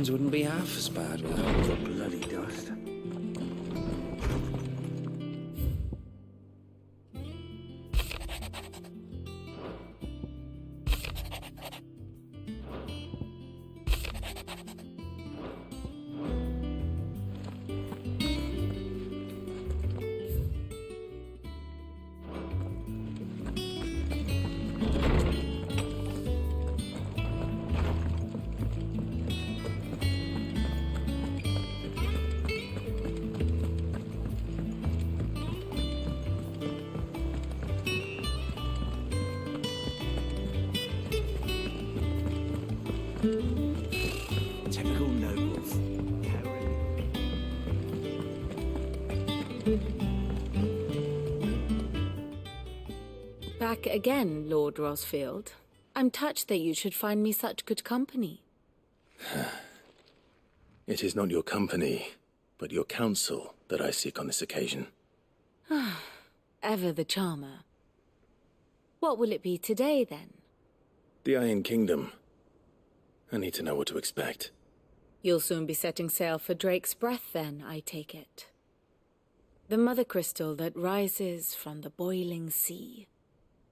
things wouldn't be half as bad without the bloody dust. Typical nobles. Back again, Lord Rosfield. I'm touched that you should find me such good company. It is not your company, but your counsel that I seek on this occasion. Ever the charmer. What will it be today, then? The Iron Kingdom. I need to know what to expect. You'll soon be setting sail for Drake's Breath, then, I take it. The mother crystal that rises from the boiling sea.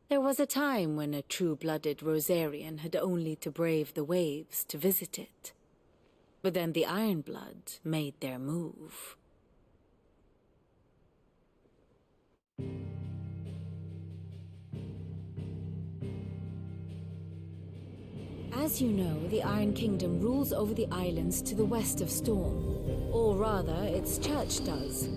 There was a time when a true-blooded Rosarian had only to brave the waves to visit it. But then the Ironblood made their move. As you know, the Iron Kingdom rules over the islands to the west of Storm. Or rather, its church does.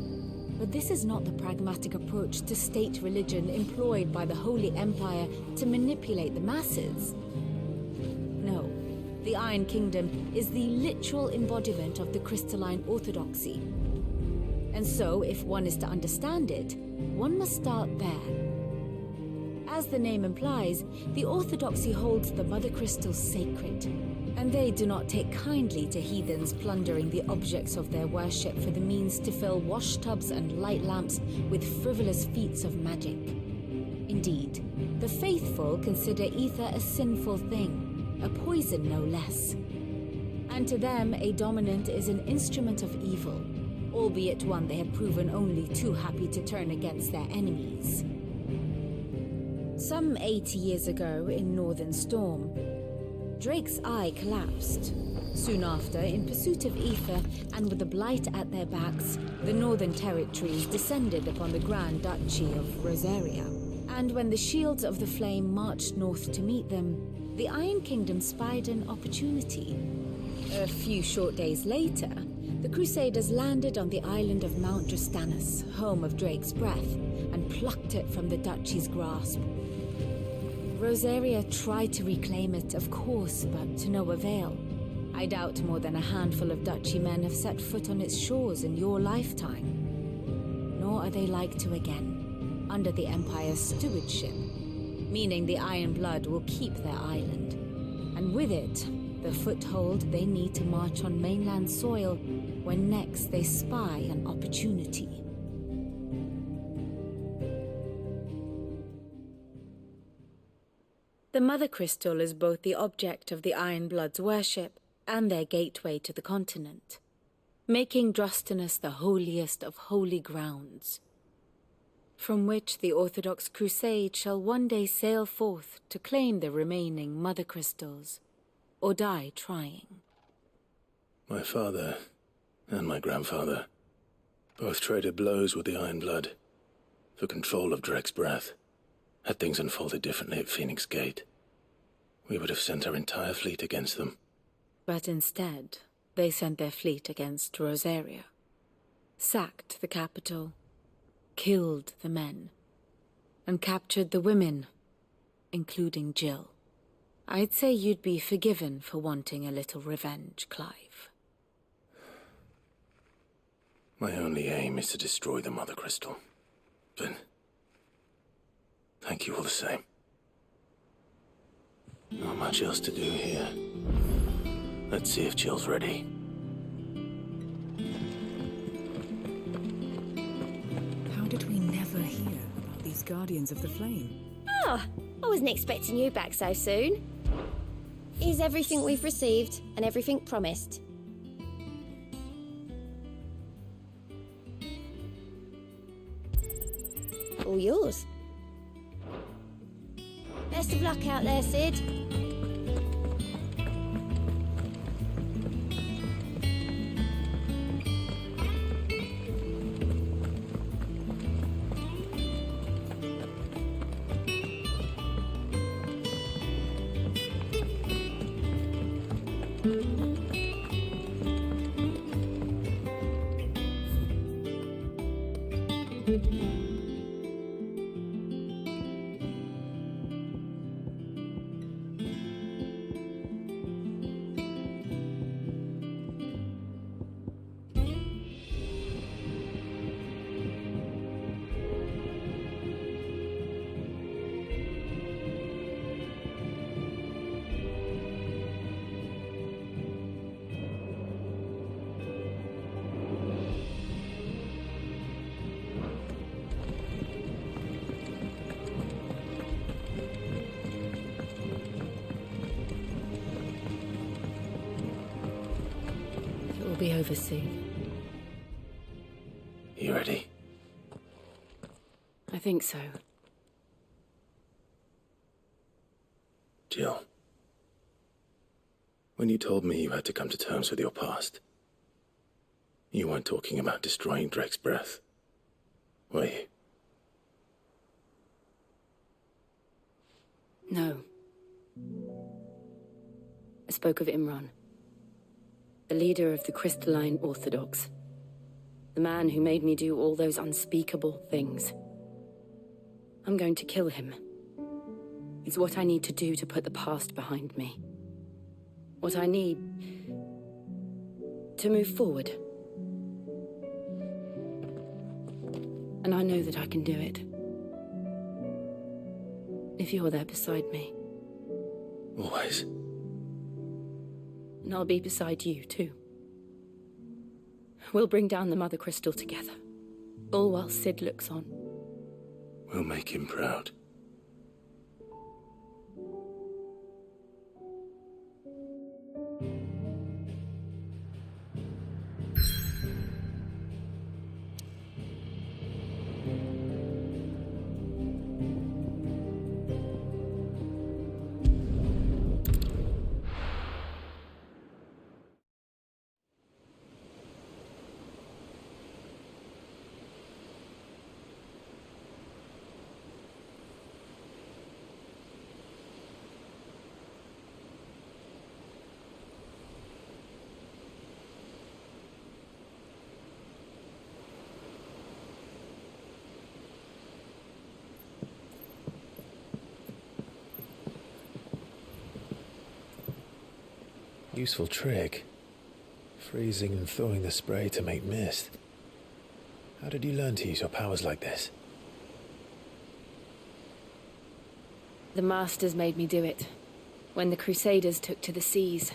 But this is not the pragmatic approach to state religion employed by the Holy Empire to manipulate the masses. No, the Iron Kingdom is the literal embodiment of the crystalline orthodoxy. And so, if one is to understand it, one must start there. As the name implies, the orthodoxy holds the Mother Crystals sacred, and they do not take kindly to heathens plundering the objects of their worship for the means to fill washtubs and light lamps with frivolous feats of magic. Indeed, the faithful consider ether a sinful thing, a poison no less. And to them, a dominant is an instrument of evil, albeit one they have proven only too happy to turn against their enemies. Some 80 years ago, in Northern Storm, Drake's eye collapsed. Soon after, in pursuit of ether and with the blight at their backs, the Northern Territories descended upon the Grand Duchy of Rosaria. And when the Shields of the Flame marched north to meet them, the Iron Kingdom spied an opportunity. A few short days later, the Crusaders landed on the island of Mount Drastanus, home of Drake's Breath, and plucked it from the Duchy's grasp. Rosaria tried to reclaim it, of course, but to no avail. I doubt more than a handful of Duchy men have set foot on its shores in your lifetime. Nor are they like to again, under the Empire's stewardship, meaning the Ironblood will keep their island. And with it, the foothold they need to march on mainland soil when next they spy an opportunity. The Mother Crystal is both the object of the Ironblood's worship and their gateway to the continent, making Drastanus the holiest of holy grounds, from which the Orthodox Crusade shall one day sail forth to claim the remaining Mother Crystals, or die trying. My father and my grandfather both traded blows with the Ironblood for control of Drake's Breath. Had things unfolded differently at Phoenix Gate, we would have sent our entire fleet against them. But instead, they sent their fleet against Rosaria, sacked the capital, killed the men, and captured the women, including Jill. I'd say you'd be forgiven for wanting a little revenge, Clive. My only aim is to destroy the Mother Crystal, but thank you all the same. Not much else to do here. Let's see if Jill's ready. How did we never hear about these Guardians of the Flame? Oh, I wasn't expecting you back so soon. Is everything we've received and everything promised? All yours. Best of luck out there, Sid. It will be over soon. You ready? I think so. Jill. When you told me you had to come to terms with your past, you weren't talking about destroying Drake's breath, were you? No. I spoke of Imran, the leader of the Crystalline Orthodox. The man who made me do all those unspeakable things. I'm going to kill him. It's what I need to do to put the past behind me. What I need to move forward. And I know that I can do it. If you're there beside me. Always. And I'll be beside you, too. We'll bring down the Mother Crystal together. All while Sid looks on. We'll make him proud. Useful trick. Freezing and thawing the spray to make mist. How did you learn to use your powers like this? The Masters made me do it. When the Crusaders took to the seas,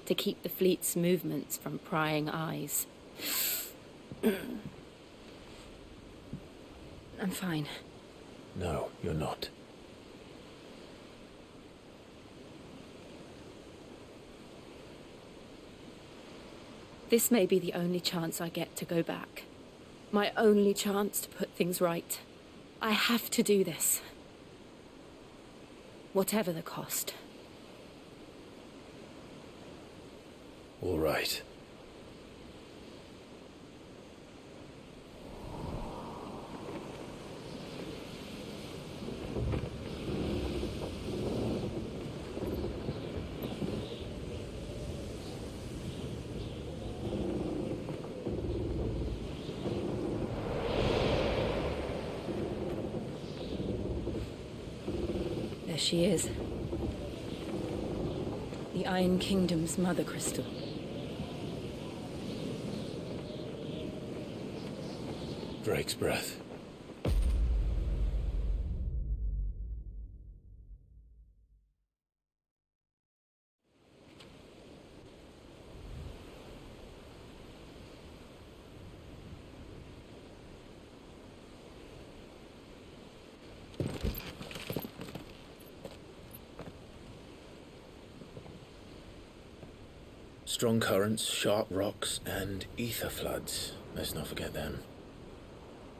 to keep the fleet's movements from prying eyes. I'm fine. No, you're not. This may be the only chance I get to go back. My only chance to put things right. I have to do this. Whatever the cost. All right. There she is. The Iron Kingdom's Mother Crystal. Drake's breath. Strong currents, sharp rocks, and ether floods. Let's not forget them.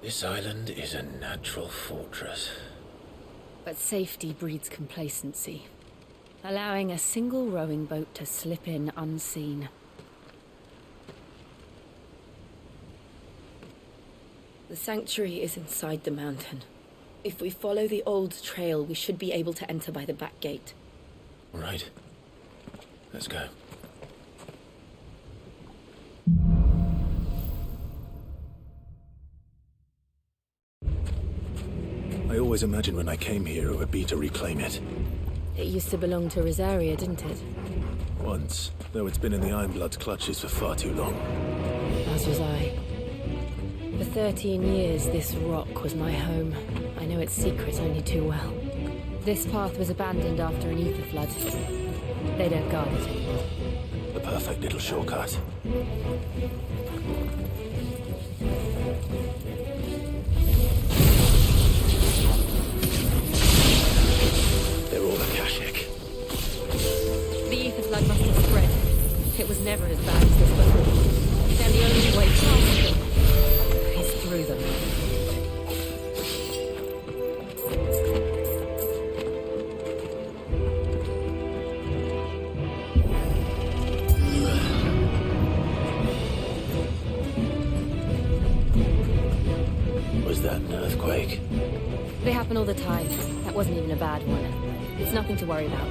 This island is a natural fortress. But safety breeds complacency, allowing a single rowing boat to slip in unseen. The sanctuary is inside the mountain. If we follow the old trail, we should be able to enter by the back gate. Right. Let's go. I always imagined when I came here it would be to reclaim it. It used to belong to Rosaria, didn't it? Once, though it's been in the Ironblood's clutches for far too long. As was I. For 13 years, this rock was my home. I know its secret only too well. This path was abandoned after an ether flood. They don't guard it. The perfect little shortcut. They're all Akashic. The ether flood must have spread. It was never as bad as this before. Then the only way past them is through them. Was that an earthquake? They happen all the time. That wasn't even a bad one. It's nothing to worry about.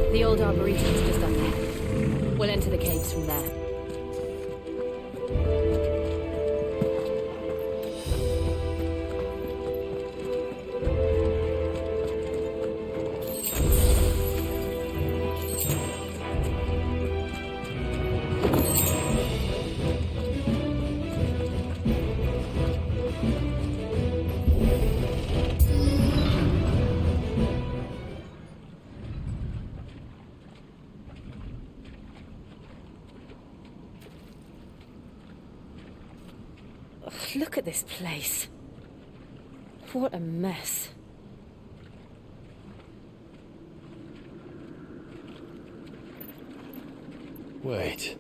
The old arboretum's just up there. We'll enter the caves from there. Look at this place. What a mess. Wait.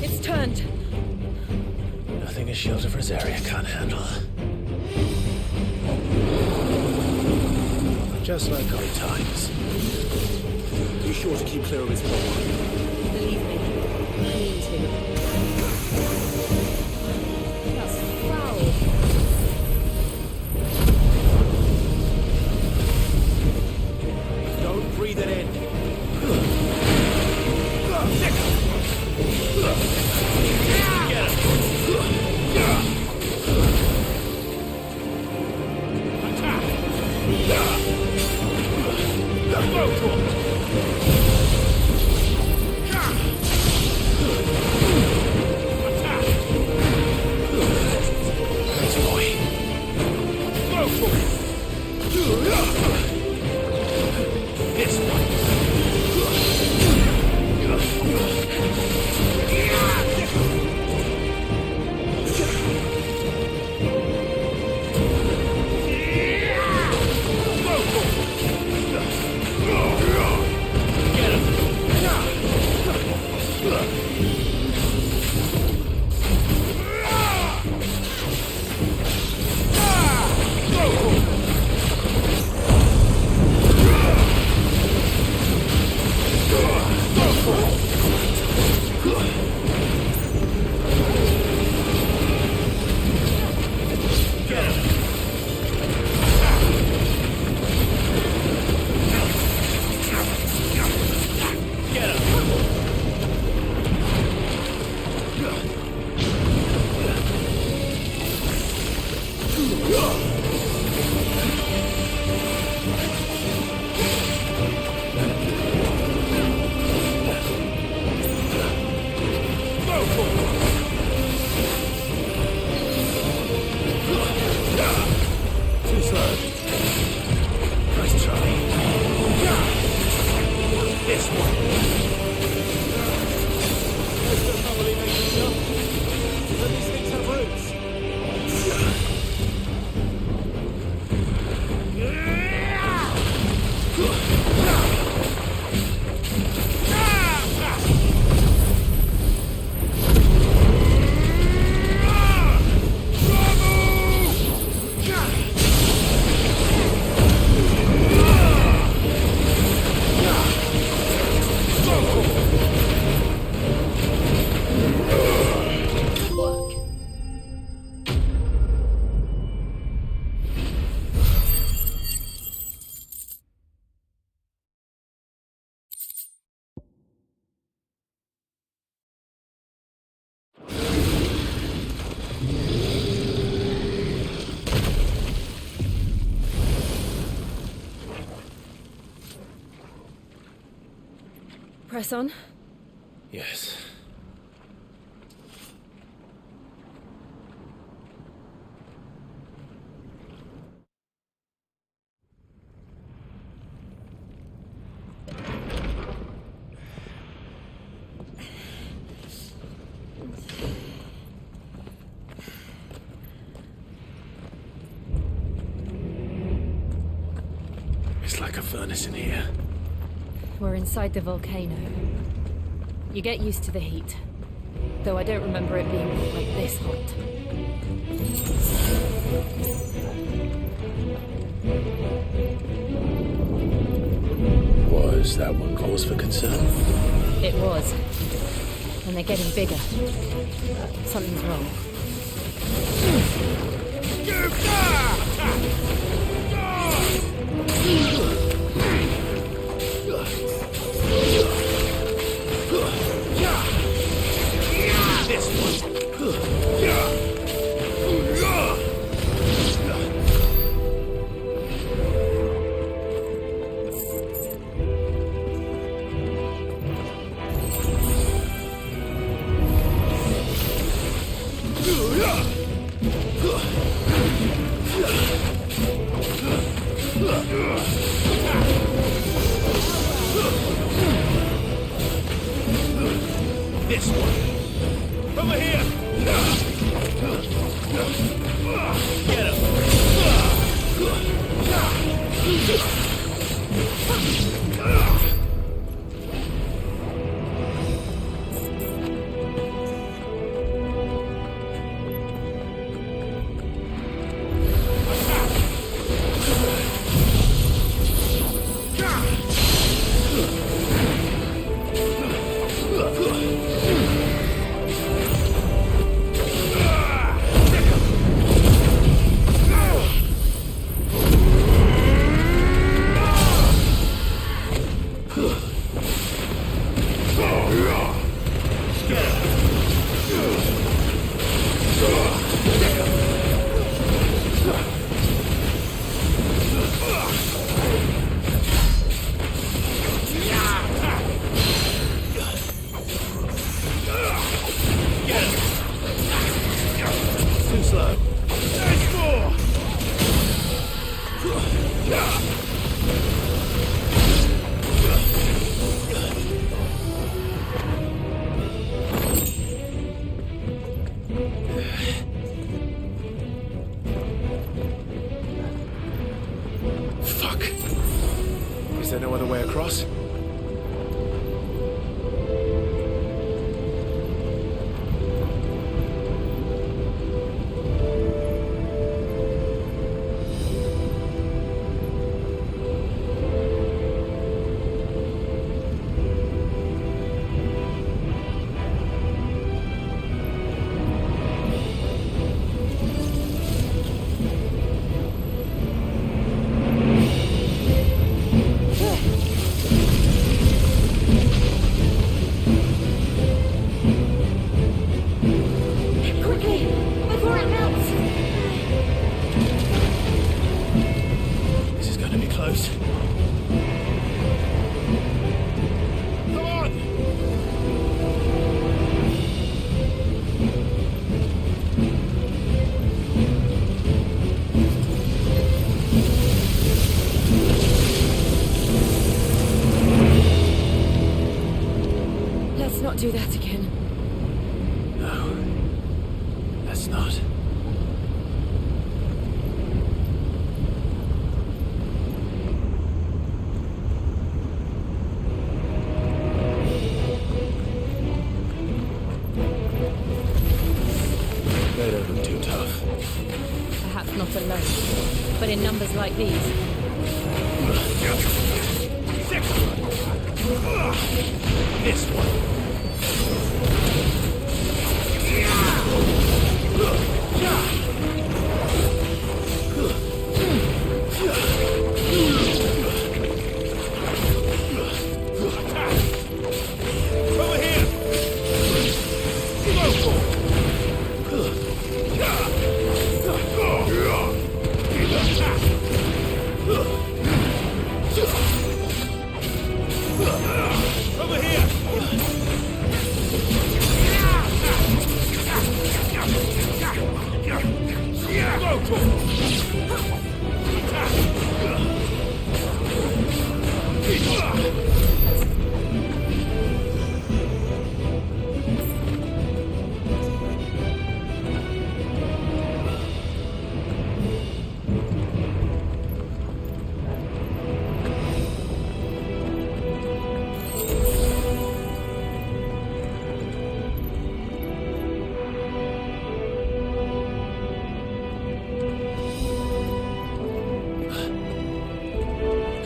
It's turned. Nothing a shield of Rosaria can't handle. Just like old times. Be sure to keep clear of his path. Believe me, I mean to. That's foul. Don't breathe it in. Attack! This one. Let's go probably make a jump. But these things have roots. Press on. Yes. It's like a furnace in here. We're inside the volcano. You get used to the heat. Though I don't remember it being like this hot. Was that one cause for concern? It was. And they're getting bigger. Something's wrong. This one. Over here. Get not do that again. No. Let's not. They don't look too tough. Perhaps not alone, but in numbers like these. This one. Over here. Over here.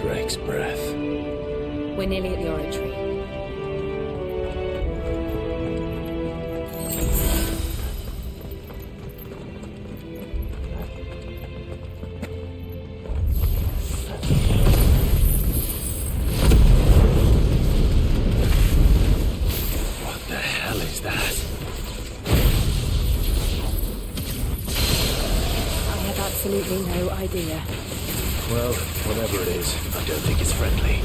Drake's breath. We're nearly at the oratory. What the hell is that? I have absolutely no idea. Well, whatever it is, I don't think it's friendly.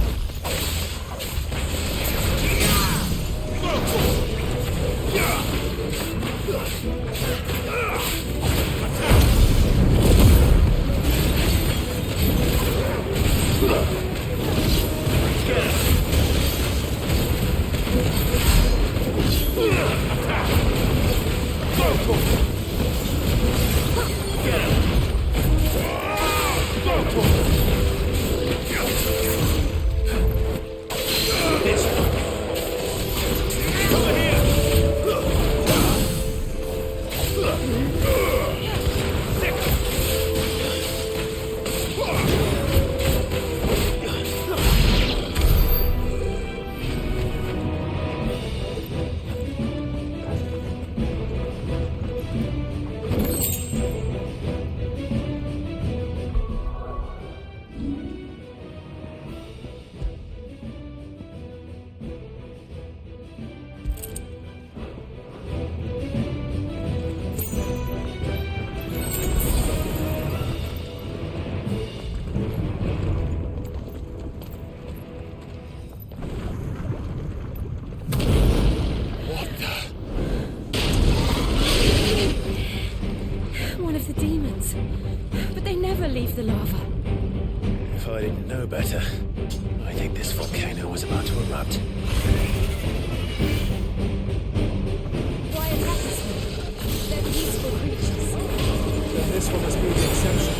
One of the demons. But they never leave the lava. If I didn't know better, I think this volcano was about to erupt. Why attack us? They're peaceful creatures. Then this one must be the exception.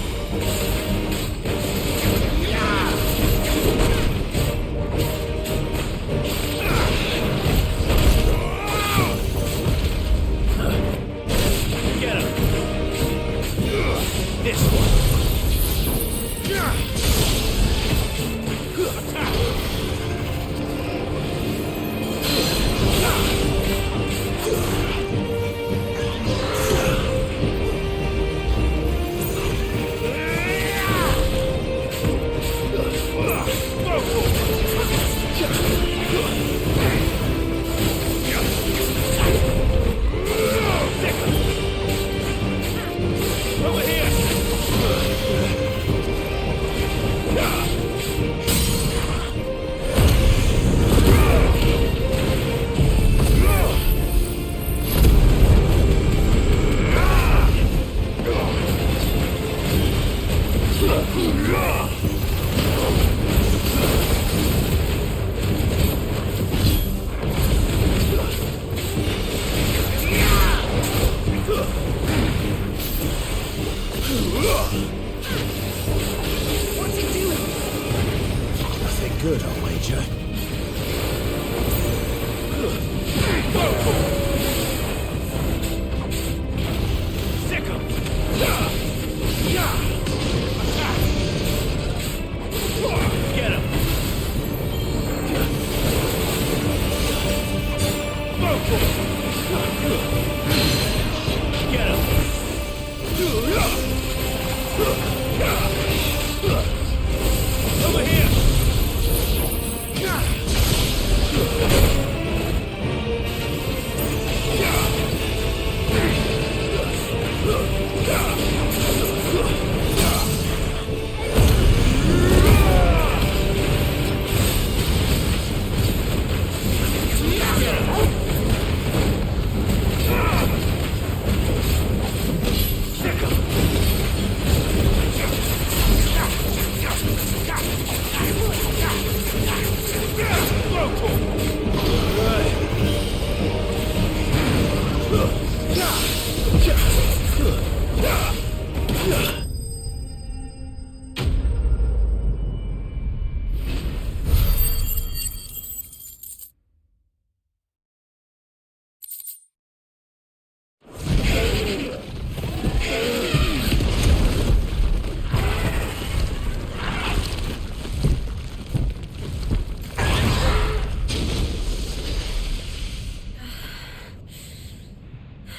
Get him. This one. Attack.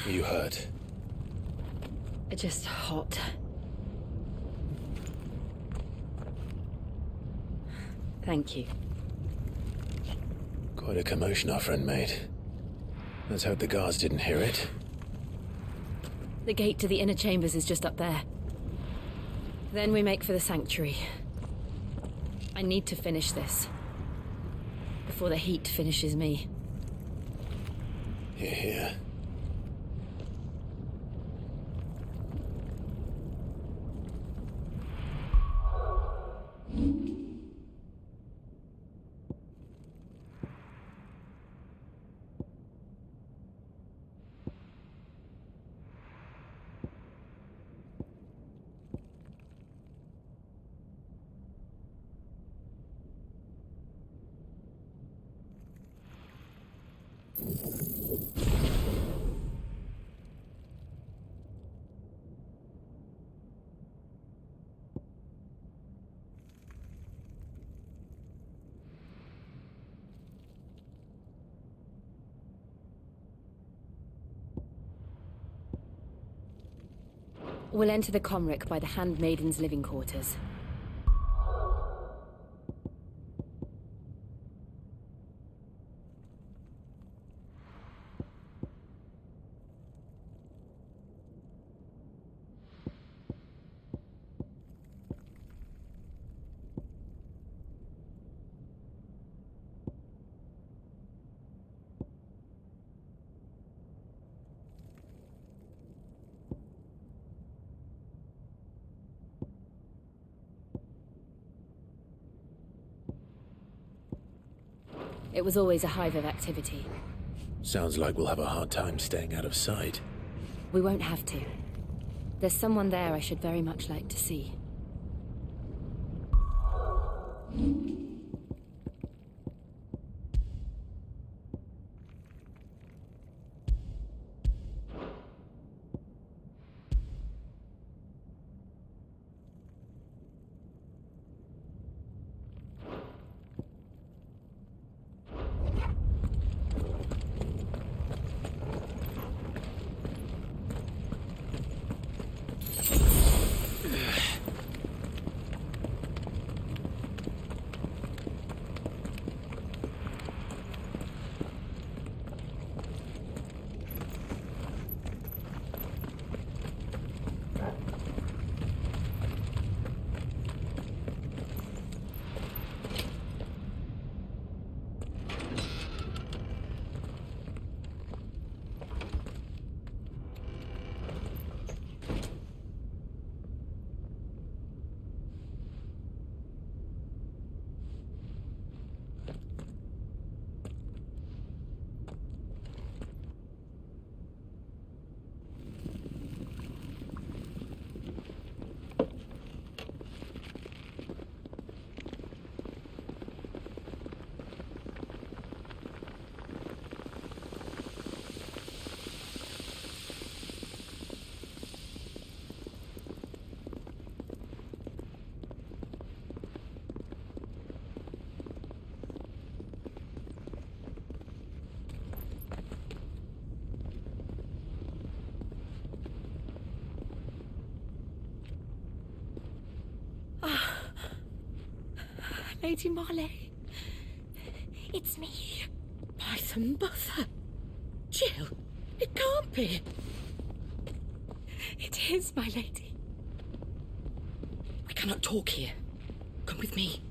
You hurt? Just hot. Thank you. Quite a commotion our friend made. Let's hope the guards didn't hear it. The gate to the inner chambers is just up there. Then we make for the sanctuary. I need to finish this. Before the heat finishes me. Hear, hear. We'll enter the Comric by the Handmaiden's living quarters. It was always a hive of activity. Sounds like we'll have a hard time staying out of sight. We won't have to. There's someone there I should very much like to see. Lady Marley. It's It's me. By the mother. Jill, it can't be. It is, my lady. We cannot talk here. Come with me.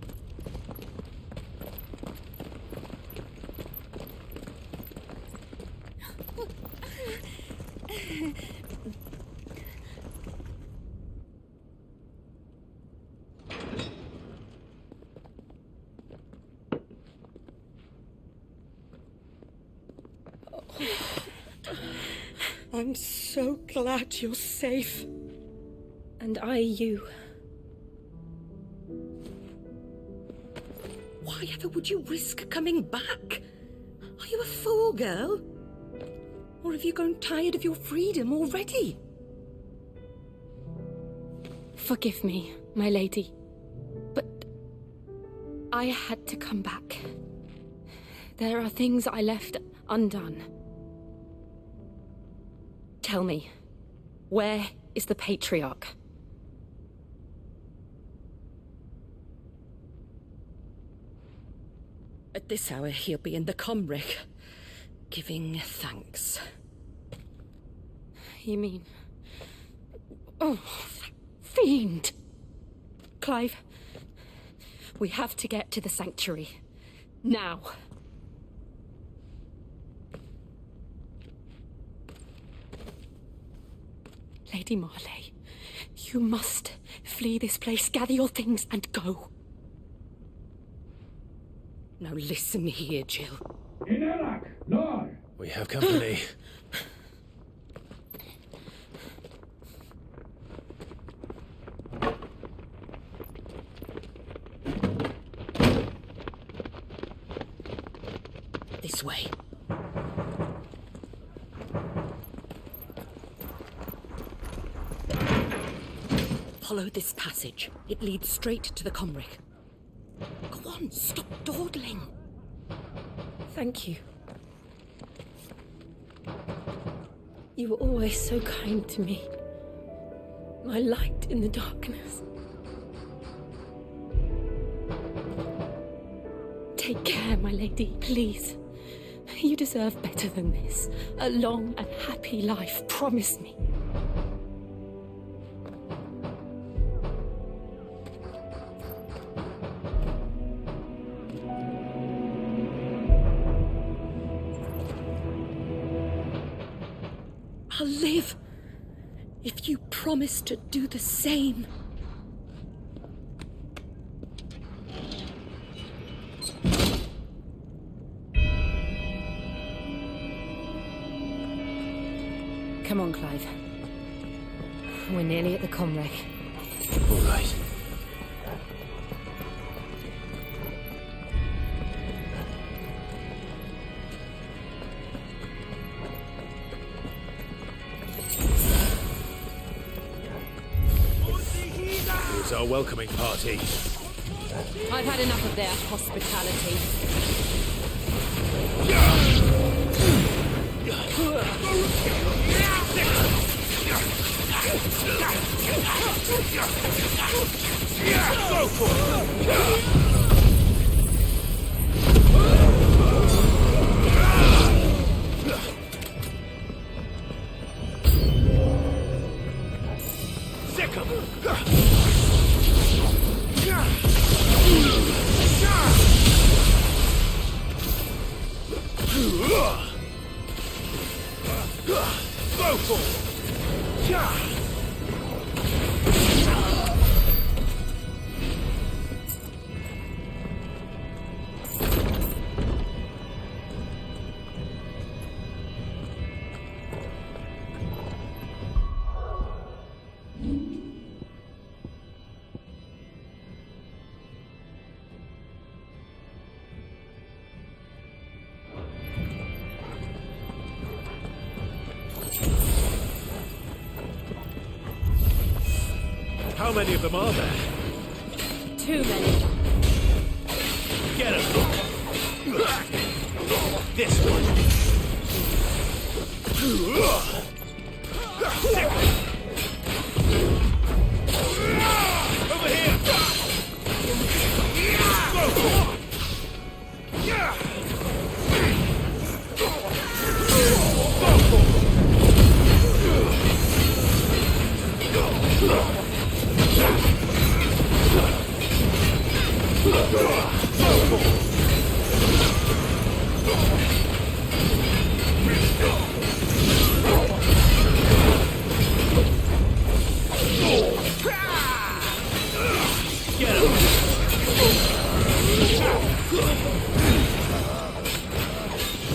I'm so glad you're safe. And I you. Why ever would you risk coming back? Are you a fool, girl? Or have you grown tired of your freedom already? Forgive me, my lady, but I had to come back. There are things I left undone. Tell me, where is the Patriarch? At this hour, he'll be in the Comric, giving thanks. You mean... Oh, fiend! Clive, we have to get to the Sanctuary. Now. Lady Marley, you must flee this place, gather your things and go. Now listen here, Jill. Inarak, Lord! We have company. This way. Follow this passage. It leads straight to the Comric. Go on, stop dawdling. Thank you. You were always so kind to me. My light in the darkness. Take care, my lady, please. You deserve better than this. A long and happy life, promise me. I'll live if you promise to do the same. Come on, Clive. We're nearly at the Comric. All right. Here's our welcoming party. I've had enough of their hospitality. Go for it! Sick 'em! Go for it! How many of them are there? Too many. Get him! This one! Over here! Go!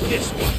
This one.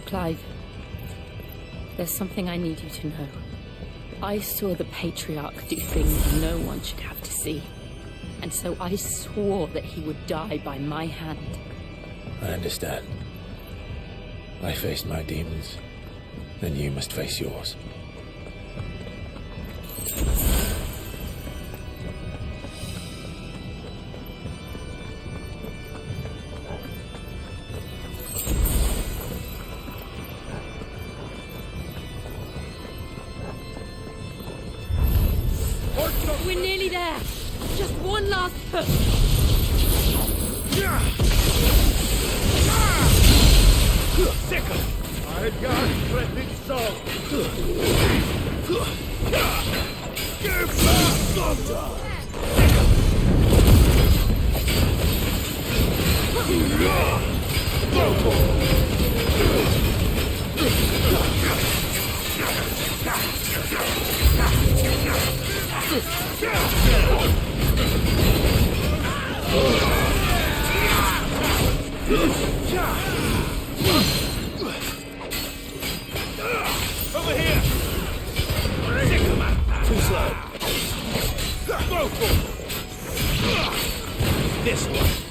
Clive, there's something I need you to know. I saw the Patriarch do things no one should have to see. And so I swore that he would die by my hand. I understand. I faced my demons. Then you must face yours. We're nearly there! Just one last push! Second! Ironguard threatening soul! Give over here! Too slow. Go for it! This one.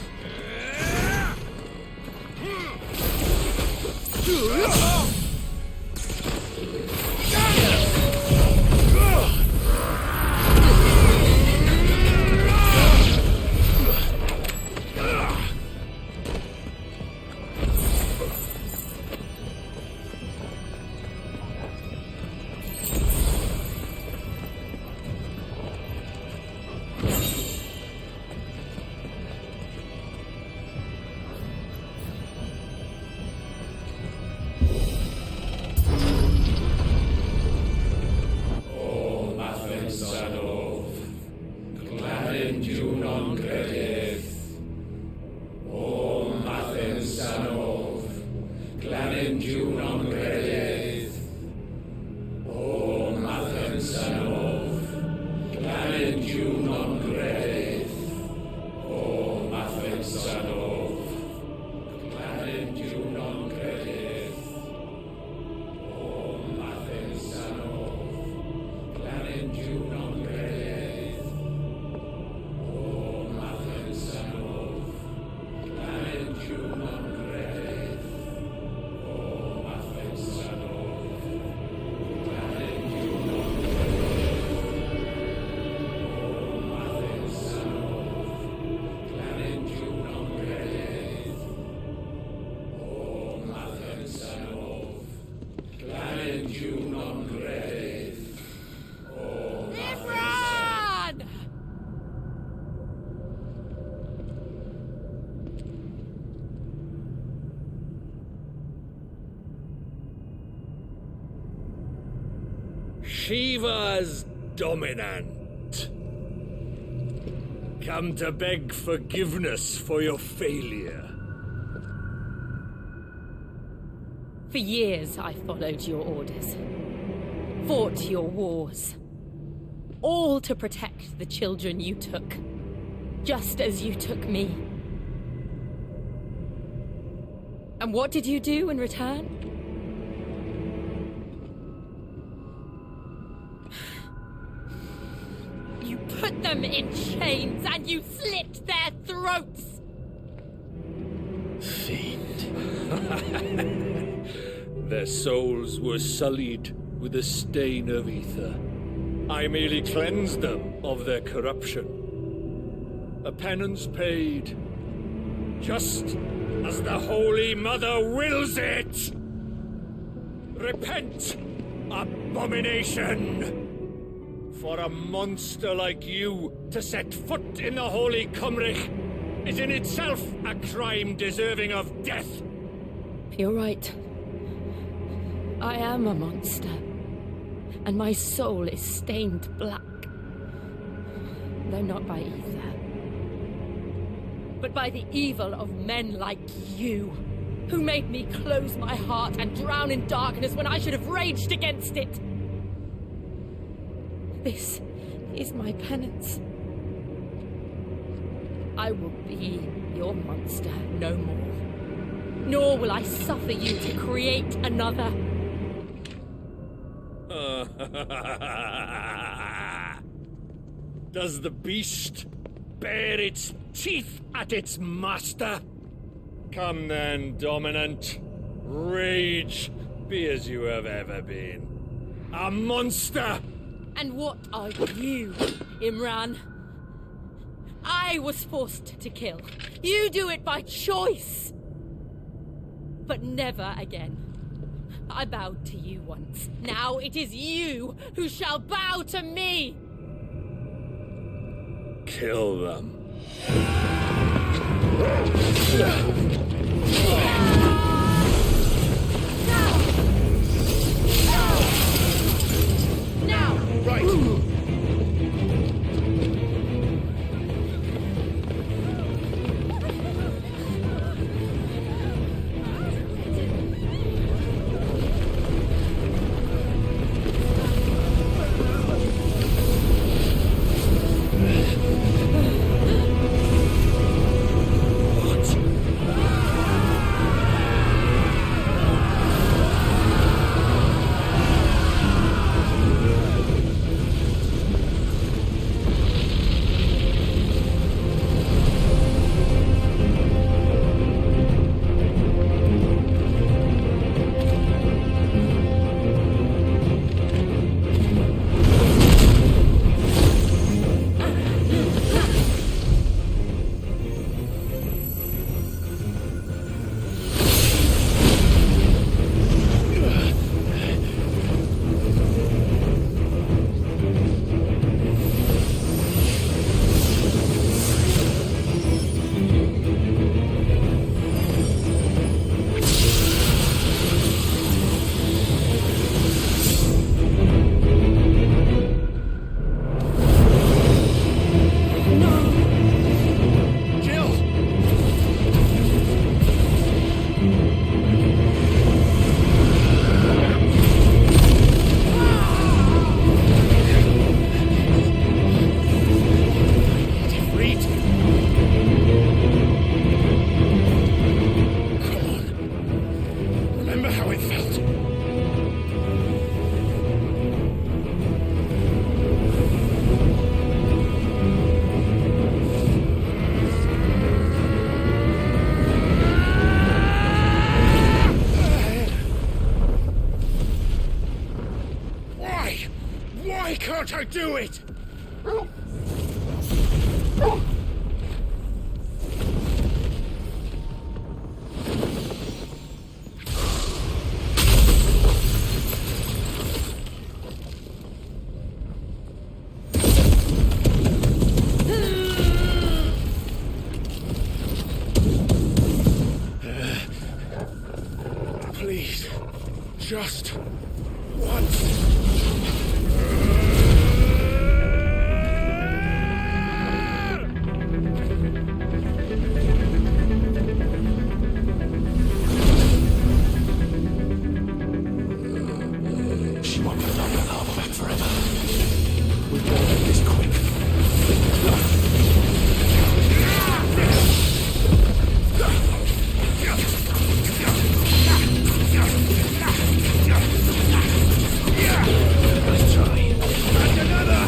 Shiva's dominant. Come to beg forgiveness for your failure. For years, I followed your orders, fought your wars, all to protect the children you took, just as you took me. And what did you do in return? You put them in chains and you slit their throats! Fiend. Their souls were sullied with the stain of ether. I merely cleansed them of their corruption. A penance paid, just as the Holy Mother wills it! Repent, abomination! For a monster like you to set foot in the Holy Cymric is in itself a crime deserving of death! You're right. I am a monster. And my soul is stained black. Though not by ether. But by the evil of men like you, who made me close my heart and drown in darkness when I should have raged against it. This is my penance. I will be your monster no more. Nor will I suffer you to create another. Does the beast bare its teeth at its master? Come then, Dominant. Rage, be as you have ever been. A monster! And what are you, Imran? I was forced to kill. You do it by choice. But never again. I bowed to you once. Now it is you who shall bow to me! Kill them. Now! Right! Why can't I do it? Please, just once. one will not get Harbour back forever. We better make this quick. Let's try. And another!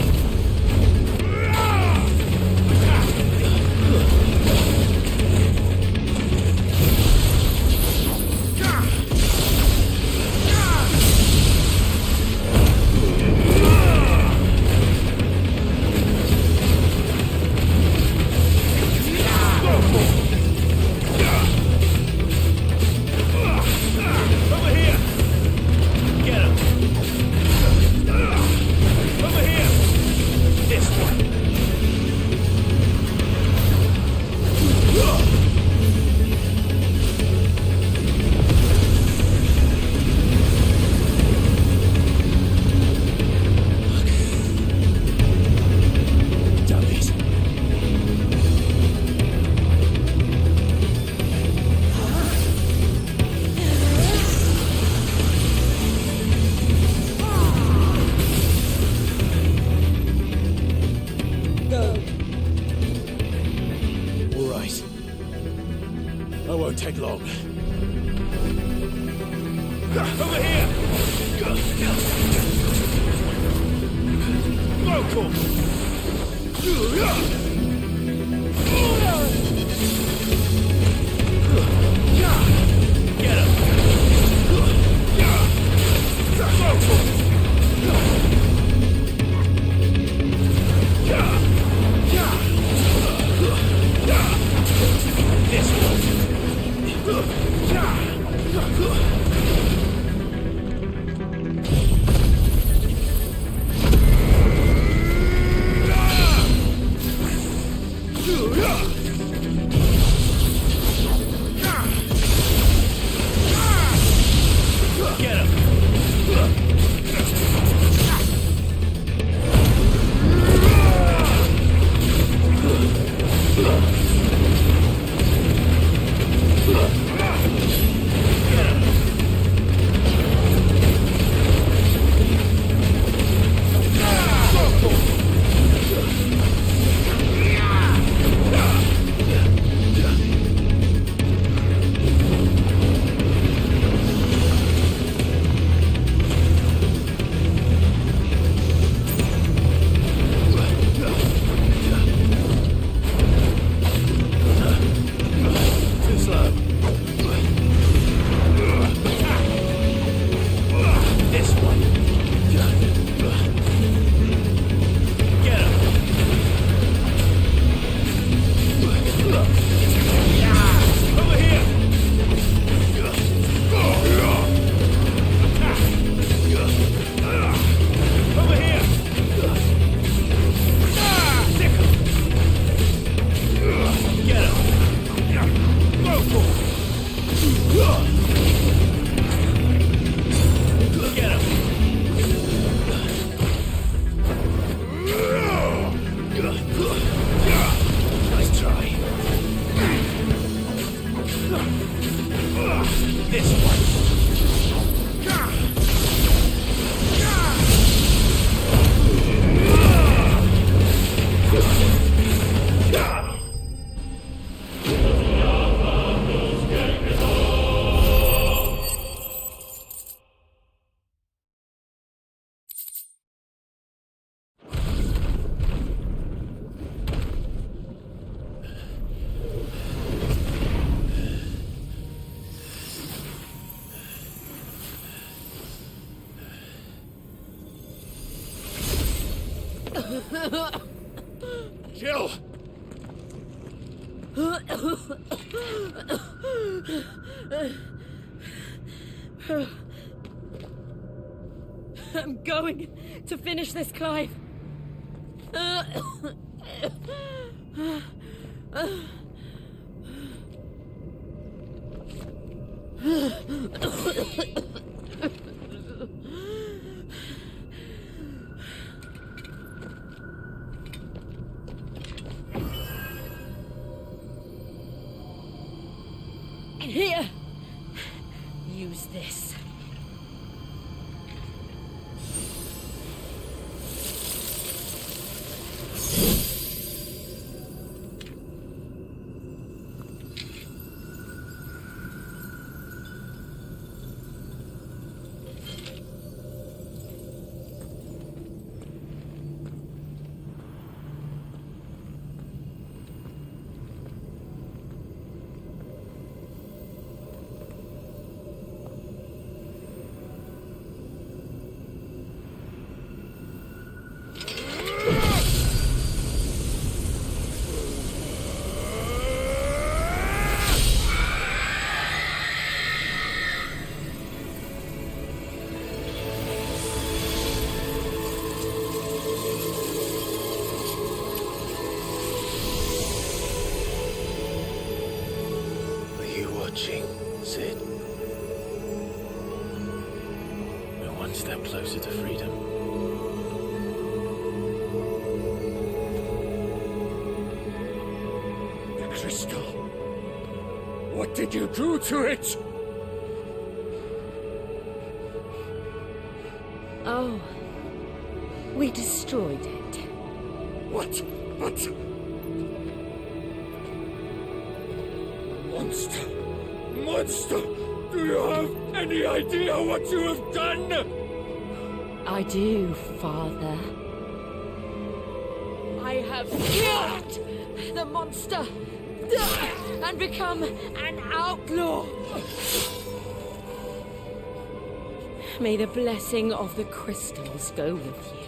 Take long. Over here! Local! Get him! This one! Nice try. This one. Jill! I'm going to finish this, Clive. Here, use this. closer to freedom. The crystal. What did you do to it? Oh. We destroyed it. What? But... Monster! Monster! Do you have any idea what you have done? I do, Father. I have killed the monster and become an outlaw. May the blessing of the crystals go with you.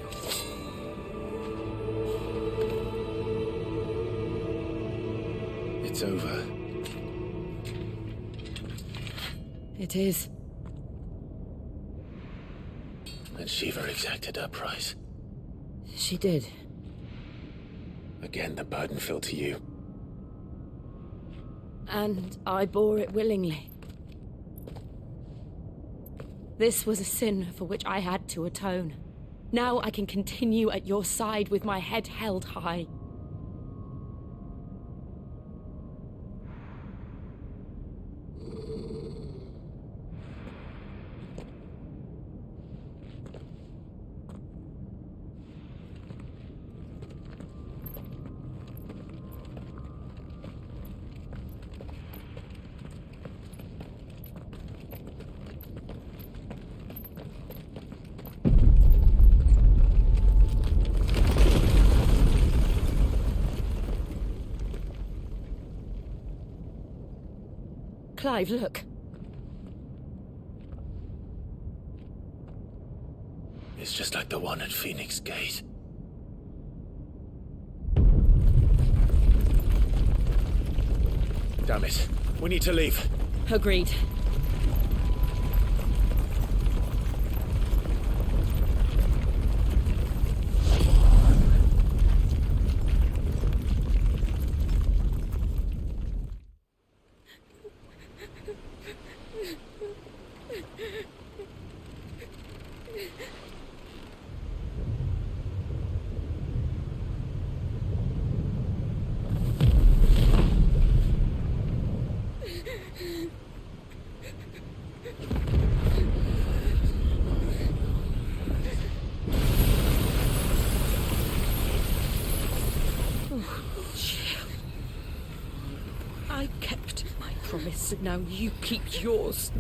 It's over. It is. And Shiva exacted her price. She did. Again, the burden fell to you. And I bore it willingly. This was a sin for which I had to atone. Now I can continue at your side with my head held high. Clive, look. It's just like the one at Phoenix Gate. Damn it. We need to leave. Agreed. I kept my promise, and now you keep yours.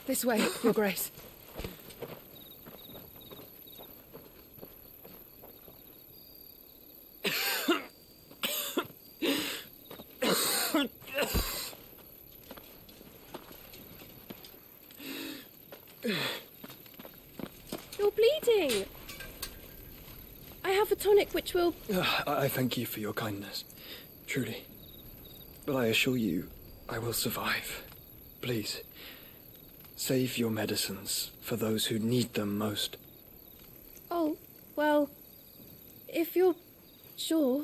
This way, Your Grace. You're bleeding. I have a tonic which will... I thank you for your kindness, truly. But I assure you, I will survive. Please, save your medicines for those who need them most. Oh, well, if you're sure...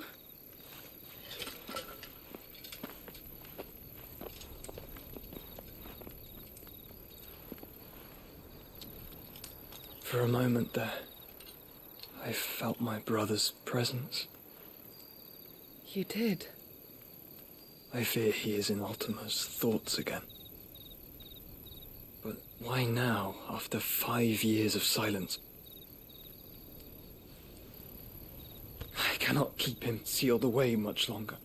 For a moment there, I felt my brother's presence. You did? I fear he is in Ultima's thoughts again. But why now, after 5 years of silence? I cannot keep him sealed away much longer.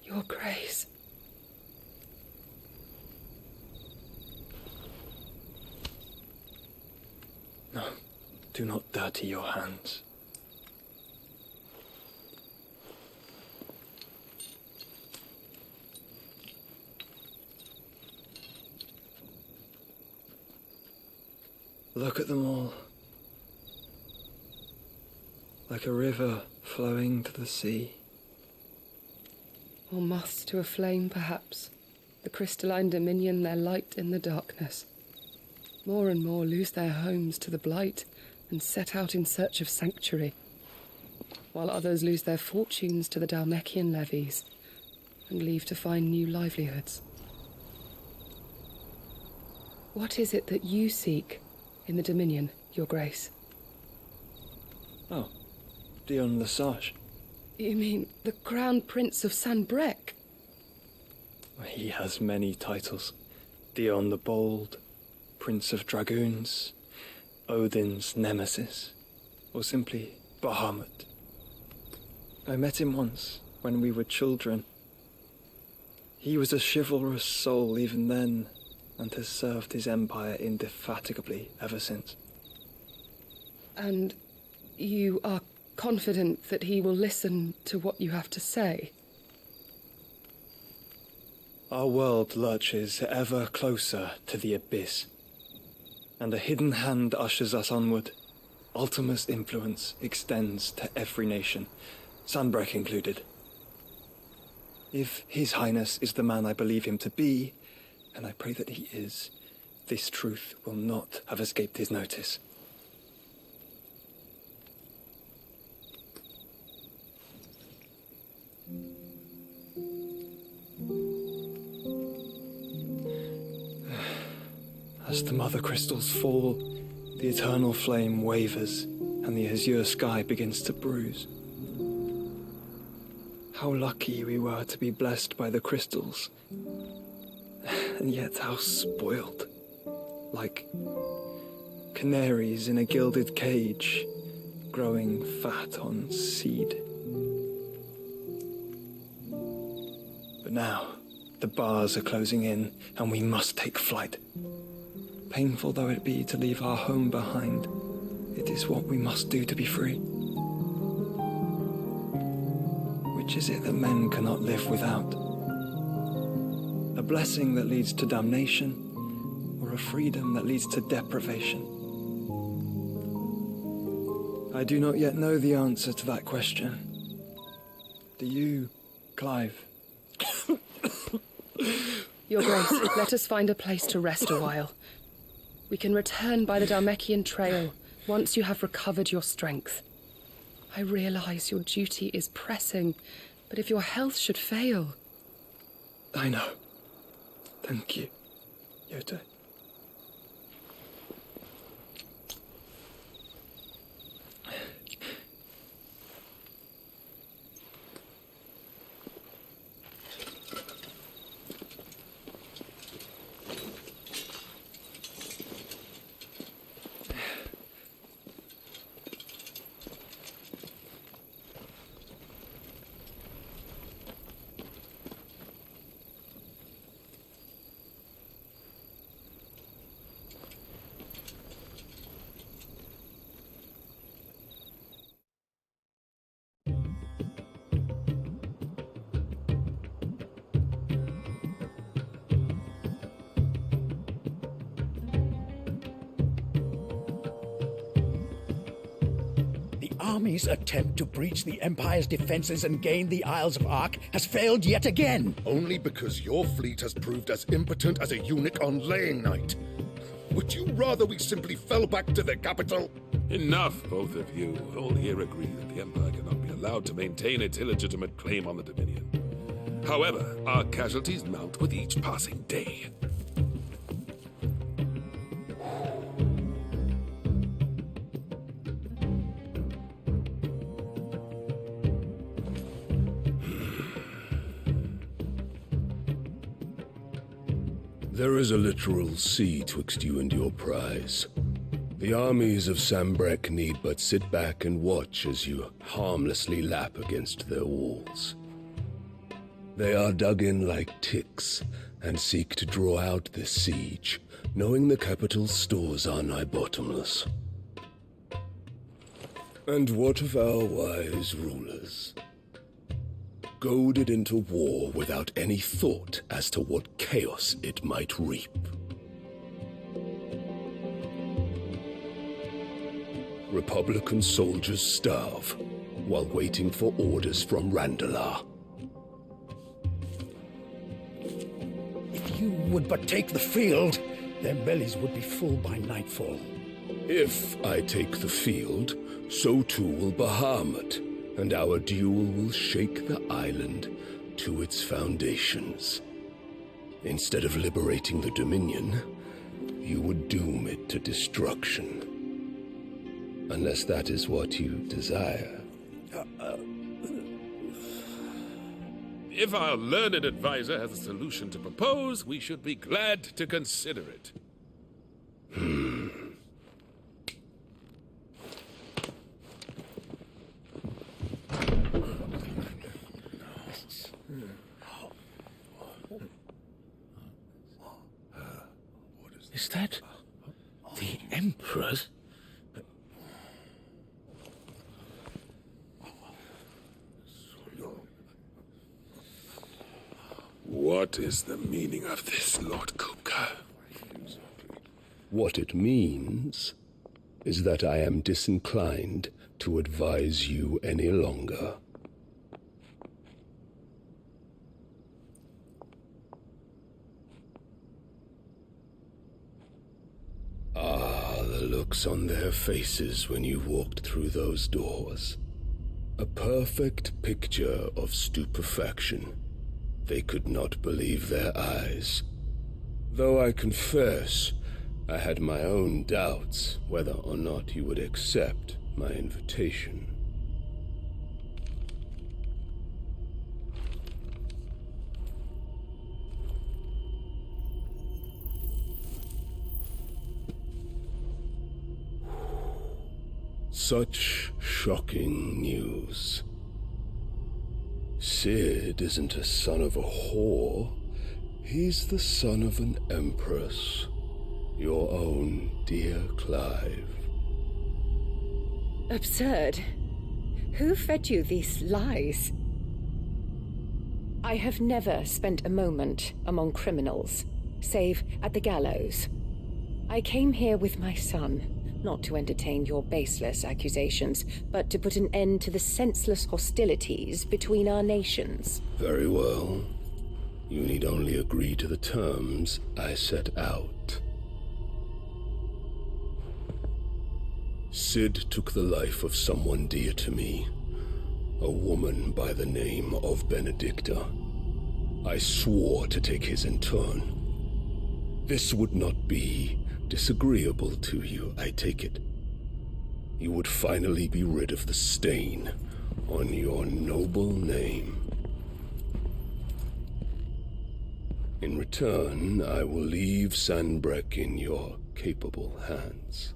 Your Grace. No, do not dirty your hands. Look at them all. Like a river flowing to the sea. Or moths to a flame, perhaps. The crystalline dominion their light in the darkness. More and more lose their homes to the blight and set out in search of sanctuary, while others lose their fortunes to the Dhalmekian levies and leave to find new livelihoods. What is it that you seek in the Dominion, Your Grace? Oh, Dion Lesage. You mean the Crown Prince of Sanbreque? He has many titles. Dion the Bold, Prince of Dragoons, Odin's Nemesis, or simply Bahamut. I met him once, when we were children. He was a chivalrous soul even then, and has served his empire indefatigably ever since. And you are confident that he will listen to what you have to say? Our world lurches ever closer to the abyss, and a hidden hand ushers us onward. Ultima's influence extends to every nation, Sanbreque included. If His Highness is the man I believe him to be, and I pray that he is, this truth will not have escaped his notice. As the mother crystals fall, the eternal flame wavers, and the azure sky begins to bruise. How lucky we were to be blessed by the crystals, and yet how spoiled. Like canaries in a gilded cage, growing fat on seed. But now, the bars are closing in, and we must take flight. Painful though it be to leave our home behind, it is what we must do to be free. Which is it that men cannot live without? A blessing that leads to damnation, or a freedom that leads to deprivation? I do not yet know the answer to that question. Do you, Clive? Your Grace, let us find a place to rest a while. We can return by the Dhalmekian trail once you have recovered your strength. I realize your duty is pressing, but if your health should fail... I know. Thank you, Yota. Army's attempt to breach the Empire's defenses and gain the Isles of Ark has failed yet again. Only because your fleet has proved as impotent as a eunuch on laying night. Would you rather we simply fell back to the capital? Enough, both of you. All here agree that the Empire cannot be allowed to maintain its illegitimate claim on the Dominion. However, our casualties mount with each passing day. There is a literal sea twixt you and your prize. The armies of Sanbreque need but sit back and watch as you harmlessly lap against their walls. They are dug in like ticks and seek to draw out this siege, knowing the capital's stores are nigh bottomless. And what of our wise rulers? Goaded into war without any thought as to what chaos it might reap. Republican soldiers starve while waiting for orders from Randalar. If you would but take the field, their bellies would be full by nightfall. If I take the field, so too will Bahamut, and our duel will shake the island to its foundations. Instead of liberating the Dominion, you would doom it to destruction. Unless that is what you desire. If our learned advisor has a solution to propose, we should be glad to consider it. Is that the Emperor's? What is the meaning of this, Lord Kupka? What it means is that I am disinclined to advise you any longer. Ah, the looks on their faces when you walked through those doors. A perfect picture of stupefaction. They could not believe their eyes. Though I confess, I had my own doubts whether or not you would accept my invitation. Such shocking news. Cid isn't a son of a whore. He's the son of an empress. Your own dear Clive. Absurd. Who fed you these lies? I have never spent a moment among criminals, save at the gallows. I came here with my son, not to entertain your baseless accusations, but to put an end to the senseless hostilities between our nations. Very well. You need only agree to the terms I set out. Cid took the life of someone dear to me, a woman by the name of Benedicta. I swore to take his in turn. This would not be disagreeable to you, I take it. You would finally be rid of the stain on your noble name. In return, I will leave Sanbreque in your capable hands.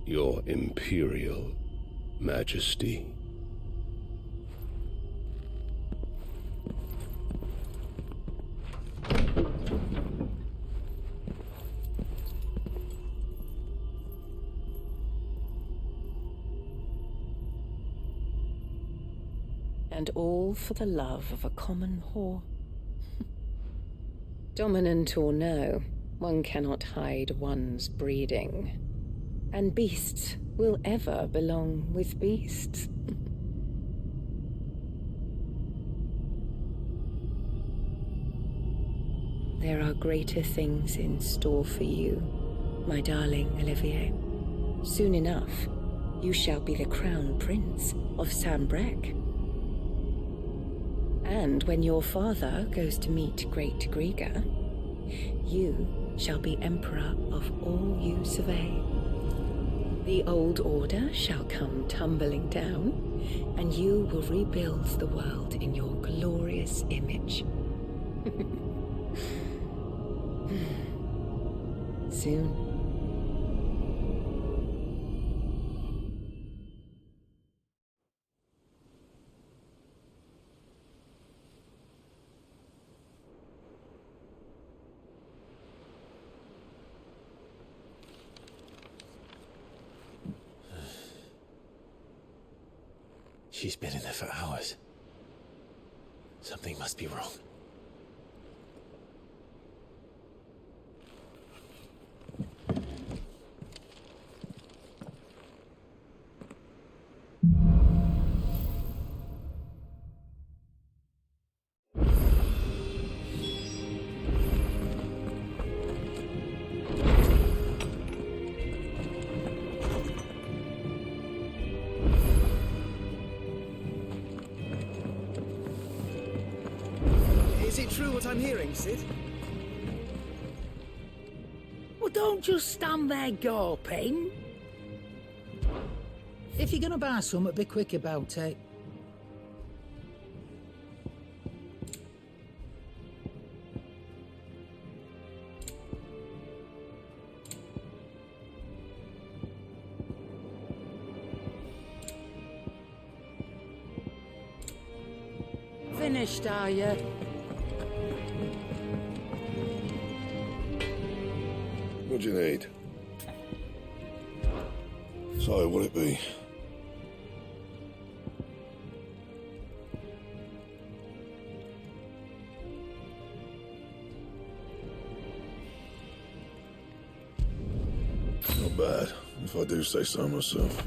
Your Imperial Majesty. And all for the love of a common whore. Dominant or no, one cannot hide one's breeding. And beasts will ever belong with beasts. There are greater things in store for you, my darling Olivier. Soon enough, you shall be the crown prince of Sanbreque. And when your father goes to meet Great Griga, you shall be emperor of all you survey. The old order shall come tumbling down, and you will rebuild the world in your glorious image. Soon. She's been in there for hours. Something must be wrong. what I'm hearing, Cid? Well, don't just stand there gawping. If you're gonna buy something, be quick about it. Finished, are you? What do you need? So, what'll it be? Not bad, if I do say so myself.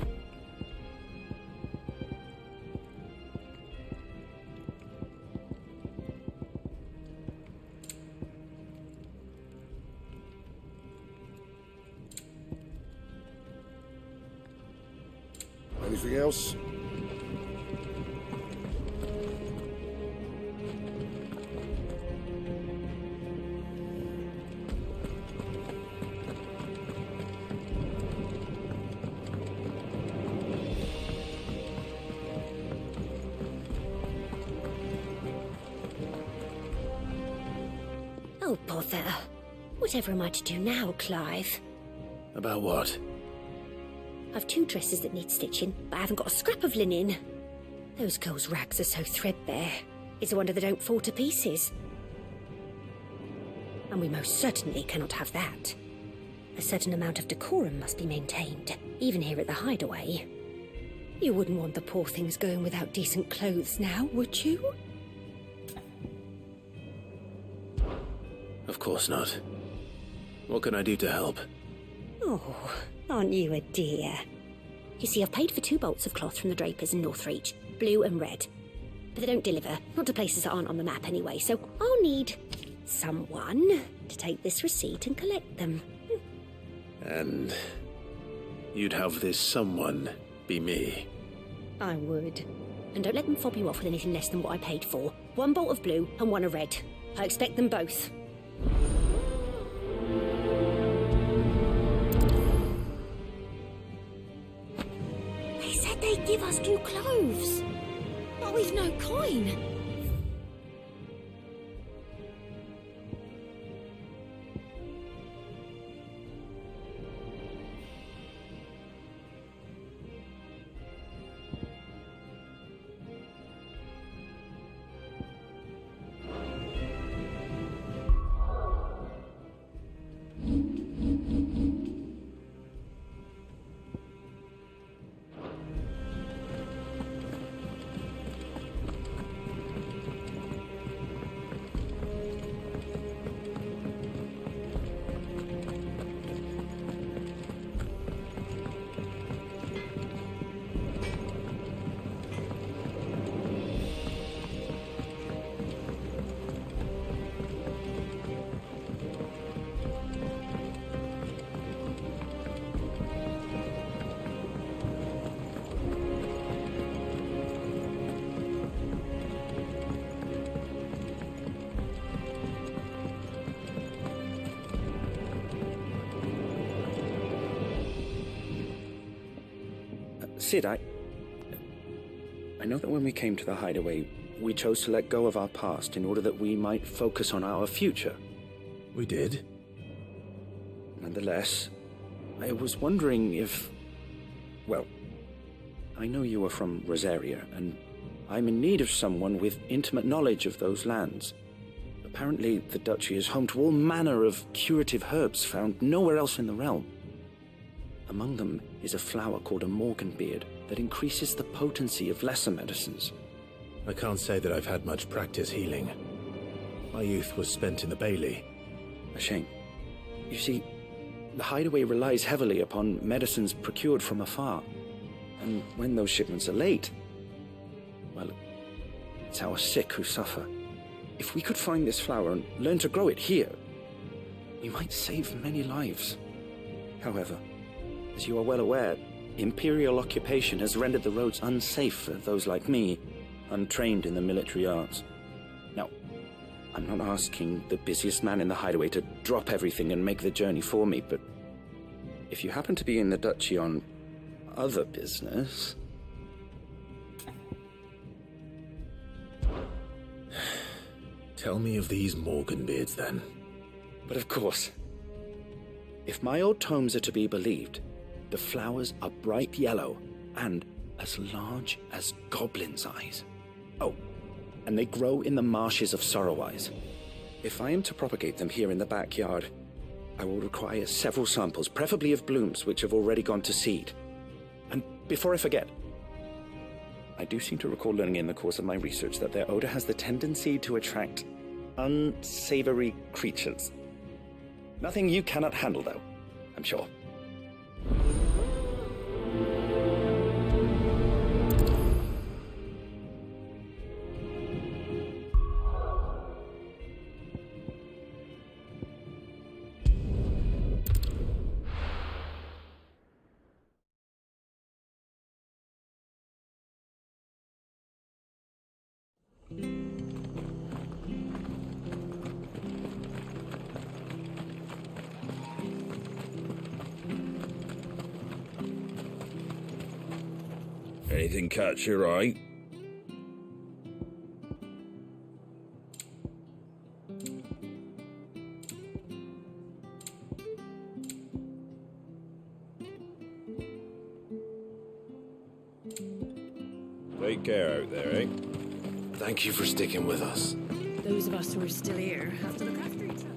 Anything else? Oh, bother. Whatever am I to do now, Clive? About what? I've 2 dresses that need stitching, but I haven't got a scrap of linen. Those girls' rags are so threadbare. It's a wonder they don't fall to pieces. And we most certainly cannot have that. A certain amount of decorum must be maintained, even here at the Hideaway. You wouldn't want the poor things going without decent clothes now, would you? Of course not. What can I do to help? Oh, aren't you a dear? You see, I've paid for 2 bolts of cloth from the drapers in Northreach, blue and red. But they don't deliver, not to places that aren't on the map anyway, so I'll need someone to take this receipt and collect them. And you'd have this someone be me? I would. And don't let them fob you off with anything less than what I paid for. 1 bolt of blue and 1 of red. I expect them both. They give us new clothes, but we've no coin. Cid, I know that when we came to the Hideaway, we chose to let go of our past in order that we might focus on our future. We did? Nonetheless, I was wondering if... Well, I know you are from Rosaria, and I'm in need of someone with intimate knowledge of those lands. Apparently, the Duchy is home to all manner of curative herbs found nowhere else in the realm. Among them is a flower called a Morganbeard that increases the potency of lesser medicines. I can't say that I've had much practice healing. My youth was spent in the Bailey. A shame. You see, the Hideaway relies heavily upon medicines procured from afar. And when those shipments are late, well, it's our sick who suffer. If we could find this flower and learn to grow it here, we might save many lives. However, as you are well aware, Imperial occupation has rendered the roads unsafe for those like me, untrained in the military arts. Now, I'm not asking the busiest man in the hideaway to drop everything and make the journey for me, but if you happen to be in the duchy on other business... Tell me of these Morganbeards, then. But of course. If my old tomes are to be believed, the flowers are bright yellow and as large as goblins' eyes. Oh, and they grow in the marshes of Sorrowwise. If I am to propagate them here in the backyard, I will require several samples, preferably of blooms which have already gone to seed. And before I forget, I do seem to recall learning in the course of my research that their odor has the tendency to attract unsavory creatures. Nothing you cannot handle, though, I'm sure. Anything catch your eye? Take care out there, eh? Thank you for sticking with us. Those of us who are still here have to look after each other.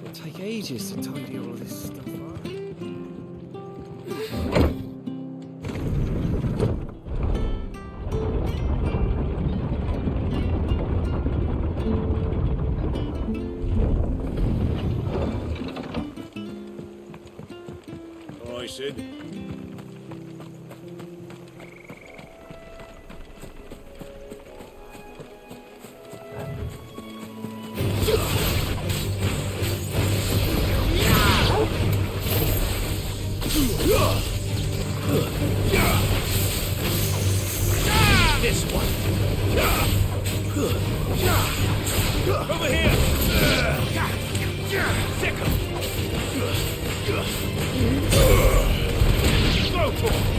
It'll take ages to tidy all of this stuff up. Hi, Sid. This one. Over here! Sick 'em. Go for it!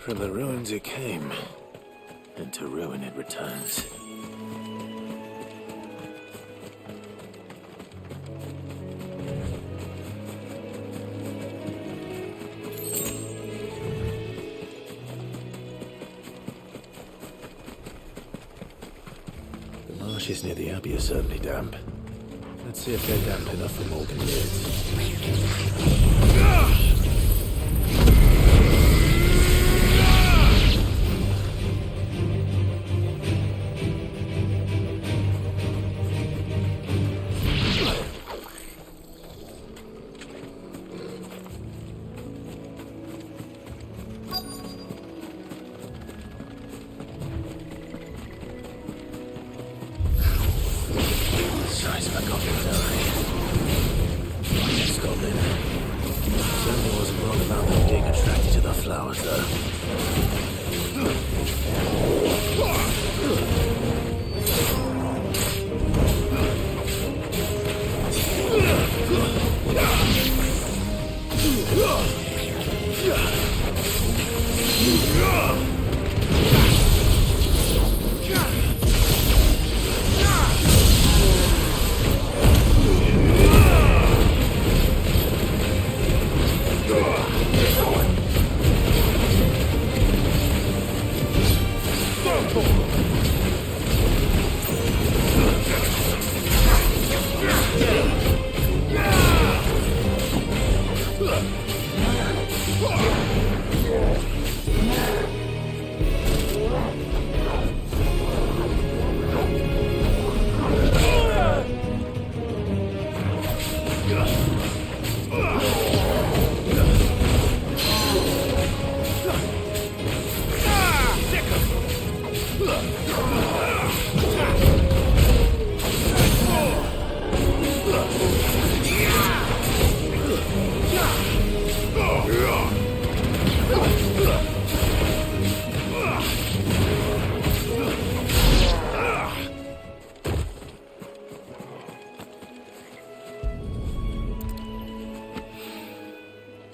From the ruins it came, and to ruin it returns. The marshes near the Abbey are certainly damp. Let's see if they're damp enough for Morgan Beards.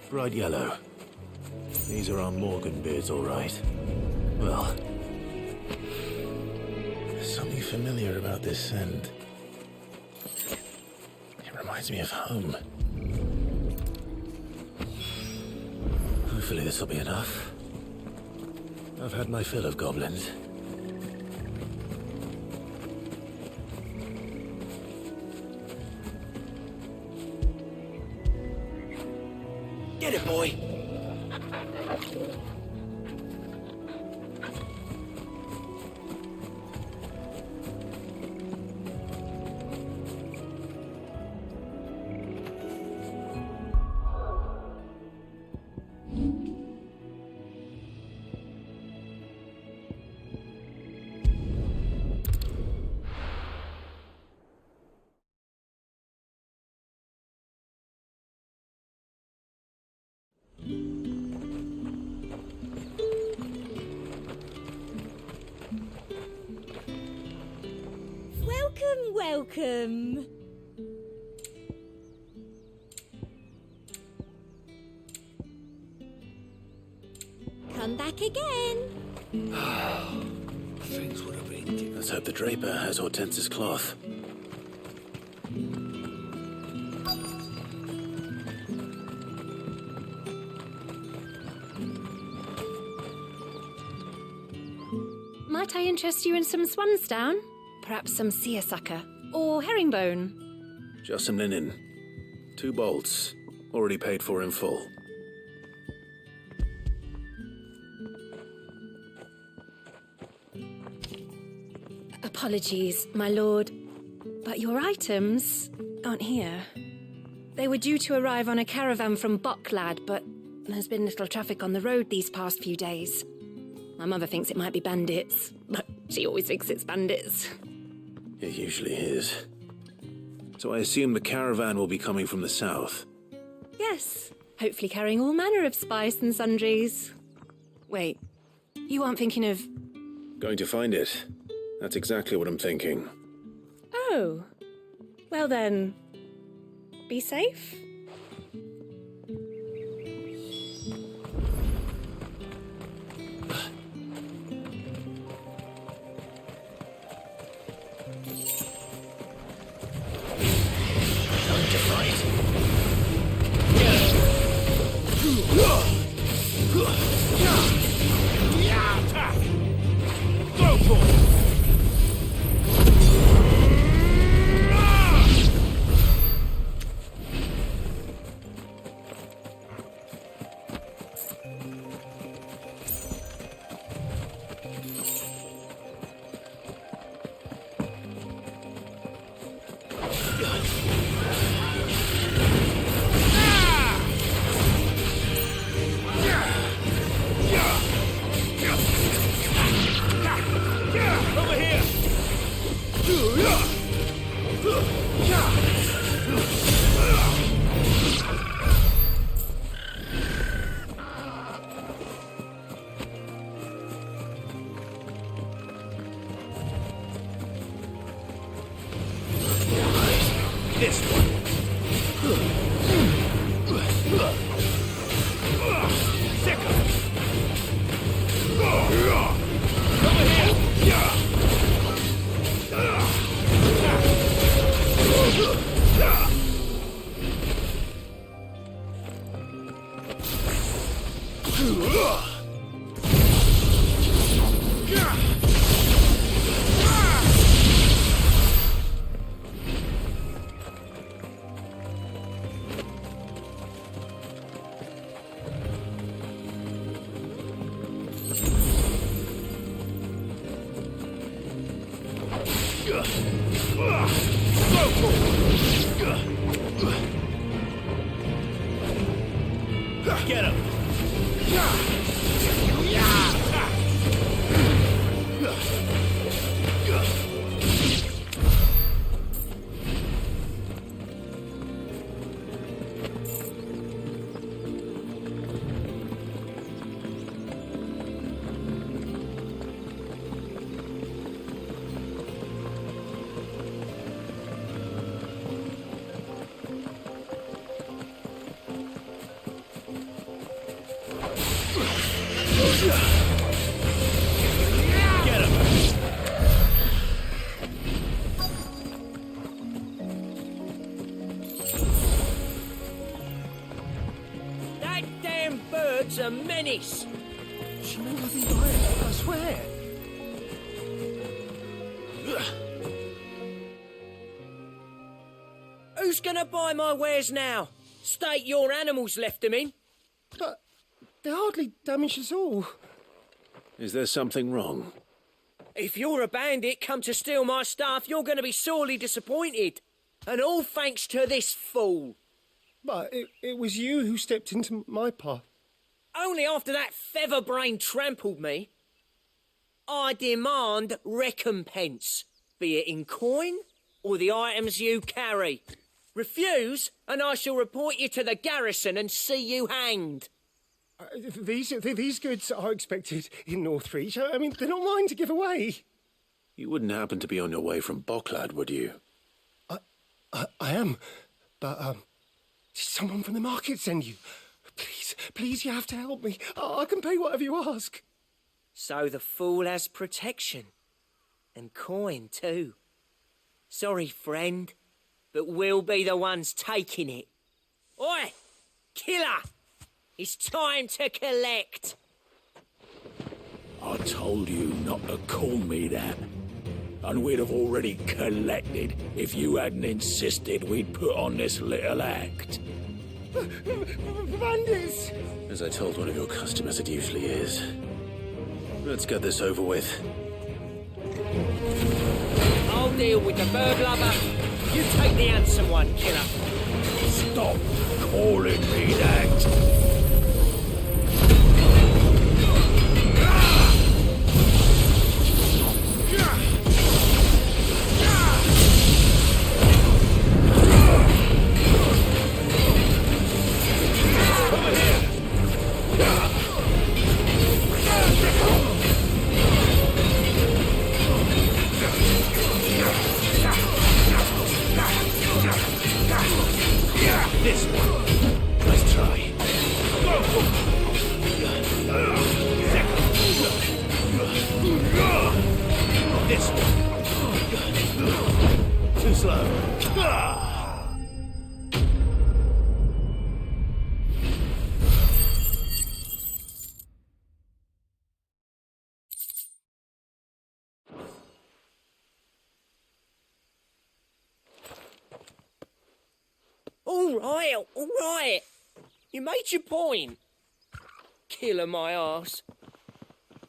Bright yellow. These are our Morgan beards, all right. Well, there's something familiar about this scent. It reminds me of home. Hopefully this will be enough. I've had my fill of goblins. Get it, boy! Welcome. Come back again. Things would have been. Let's hope the Draper has Hortense's cloth. Might I interest you in some swansdown? Perhaps some seersucker or herringbone? Just some linen. 2 bolts, already paid for in full. Apologies, my lord, but your items aren't here. They were due to arrive on a caravan from Boklad, but there's been little traffic on the road these past few days. My mother thinks it might be bandits, but she always thinks it's bandits. It usually is. So I assume the caravan will be coming from the south. Yes, hopefully carrying all manner of spice and sundries. Wait, you aren't thinking of... Going to find it. That's exactly what I'm thinking. Oh. Well then, be safe. Go for it! This one. Get him! Get him! That damn bird's a menace! She meant nothing by it, I swear. Who's gonna buy my wares now? State your animals left them in. But they hardly damaged us all. Is there something wrong? If you're a bandit come to steal my stuff, you're gonna be sorely disappointed. And all thanks to this fool. But it was you who stepped into my path. Only after that feather-brain trampled me. I demand recompense, be it in coin or the items you carry. Refuse, and I shall report you to the garrison and see you hanged. These goods are expected in Northreach. I mean, they're not mine to give away. You wouldn't happen to be on your way from Boklad, would you? I am, but did someone from the market send you? Please, you have to help me. I can pay whatever you ask. So the fool has protection. And coin, too. Sorry, friend, but we'll be the ones taking it. Oi! Killer! It's time to collect! I told you not to call me that. and we'd have already collected if you hadn't insisted we'd put on this little act. Bandits! As I told one of your customers, it usually is. Let's get this over with. I'll deal with the bird lover. You take the handsome one, killer. Stop calling me that. This one. Nice try. This one. Too slow. All right. You made your point. Killer my arse.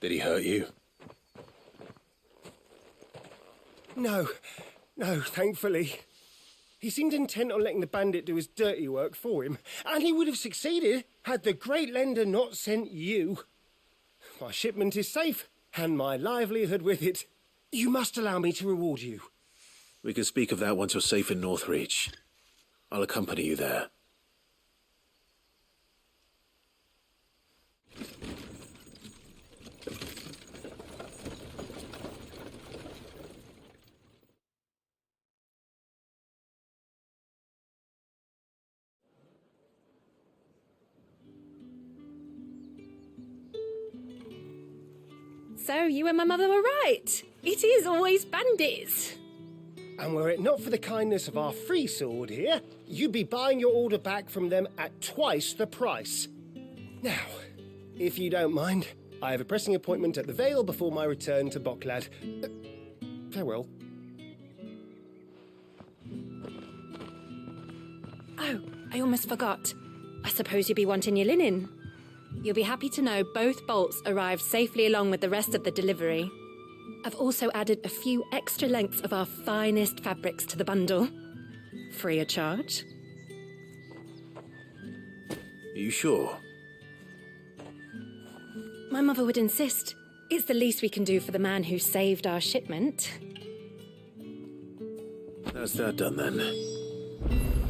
Did he hurt you? No, thankfully. He seemed intent on letting the bandit do his dirty work for him, and he would have succeeded had the Great Lender not sent you. My shipment is safe, and my livelihood with it. You must allow me to reward you. We can speak of that once you're safe in Northreach. I'll accompany you there. So you and my mother were right. It is always bandits. And were it not for the kindness of our free sword here, you'd be buying your order back from them at twice the price. Now, if you don't mind, I have a pressing appointment at the Vale before my return to Boklad. Farewell. Oh, I almost forgot. I suppose you'll be wanting your linen. You'll be happy to know both bolts arrived safely along with the rest of the delivery. I've also added a few extra lengths of our finest fabrics to the bundle. Free of charge. Are you sure? My mother would insist. It's the least we can do for the man who saved our shipment. That's that done then.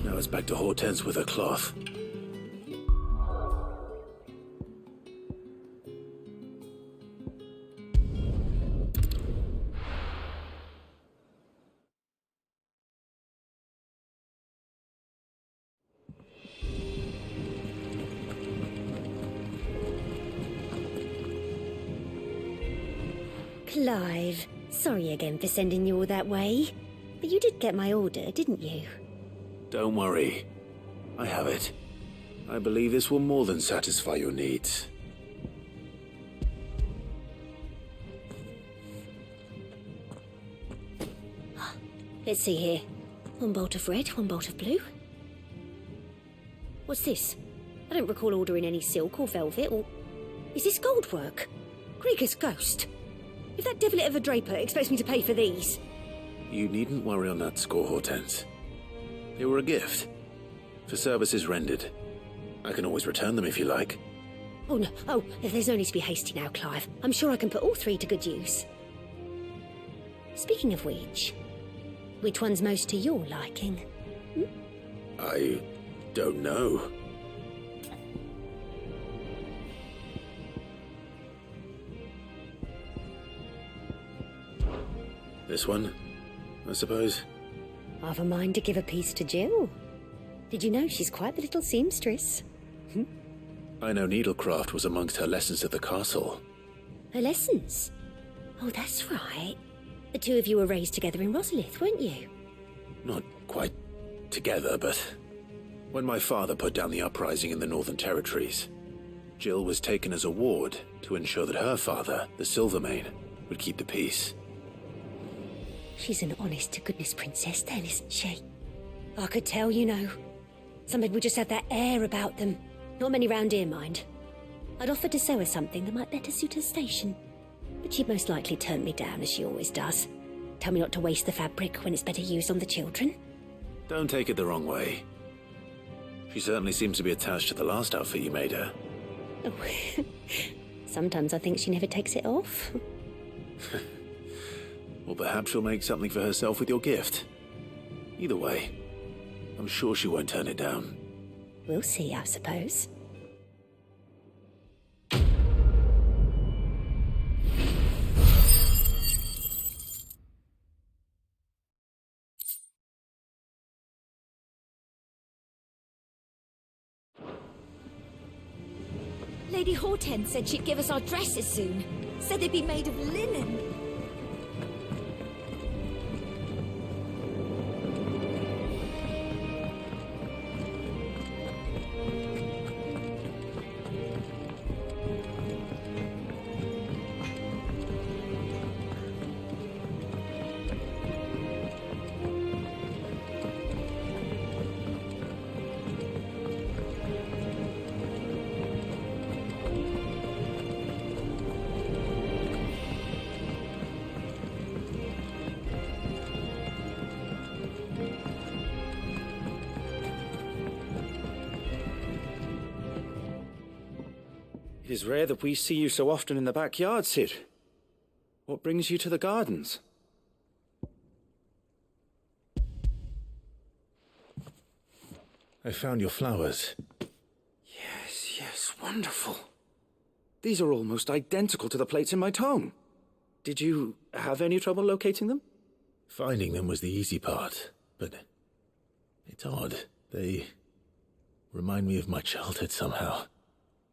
Now it's back to Hortense with her cloth. Clive, sorry again for sending you all that way. But you did get my order, didn't you? Don't worry. I have it. I believe this will more than satisfy your needs. Let's see here. One bolt of red, one bolt of blue. What's this? I don't recall ordering any silk or velvet, or... Is this gold work? Krieger's ghost? If that devilet of a draper expects me to pay for these... You needn't worry on that score, Hortense. They were a gift. For services rendered. I can always return them if you like. Oh, no. Oh, there's no need to be hasty now, Clive. I'm sure I can put all three to good use. Speaking of which one's most to your liking? I don't know. This one, I suppose. I've a mind to give a piece to Jill. Did you know she's quite the little seamstress? I know needlecraft was amongst her lessons at the castle. Her lessons? Oh, that's right. The two of you were raised together in Rosalith, weren't you? Not quite together, but when my father put down the uprising in the Northern Territories, Jill was taken as a ward to ensure that her father, the Silvermane, would keep the peace. She's an honest-to-goodness princess then, isn't she? I could tell, you know. Some people just have that air about them. Not many round here, mind. I'd offered to sew her something that might better suit her station. But she'd most likely turn me down, as she always does. Tell me not to waste the fabric when it's better used on the children. Don't take it the wrong way. She certainly seems to be attached to the last outfit you made her. Oh, sometimes I think she never takes it off. Or perhaps she'll make something for herself with your gift. Either way, I'm sure she won't turn it down. We'll see, I suppose. Lady Hortense said she'd give us our dresses soon. Said they'd be made of linen. It is rare that we see you so often in the backyard, Cid. What brings you to the gardens? I found your flowers. Yes, wonderful. These are almost identical to the plates in my tome. Did you have any trouble locating them? Finding them was the easy part, but it's odd. They remind me of my childhood somehow.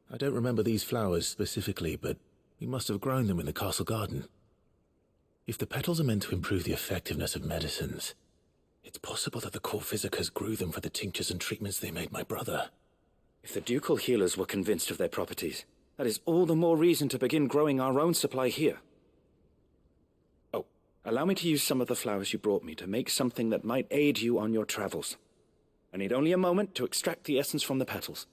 I don't remember these flowers specifically, but we must have grown them in the castle garden. If the petals are meant to improve the effectiveness of medicines, it's possible that the court physicers grew them for the tinctures and treatments they made my brother. If the ducal healers were convinced of their properties, that is all the more reason to begin growing our own supply here. Oh, allow me to use some of the flowers you brought me to make something that might aid you on your travels. I need only a moment to extract the essence from the petals.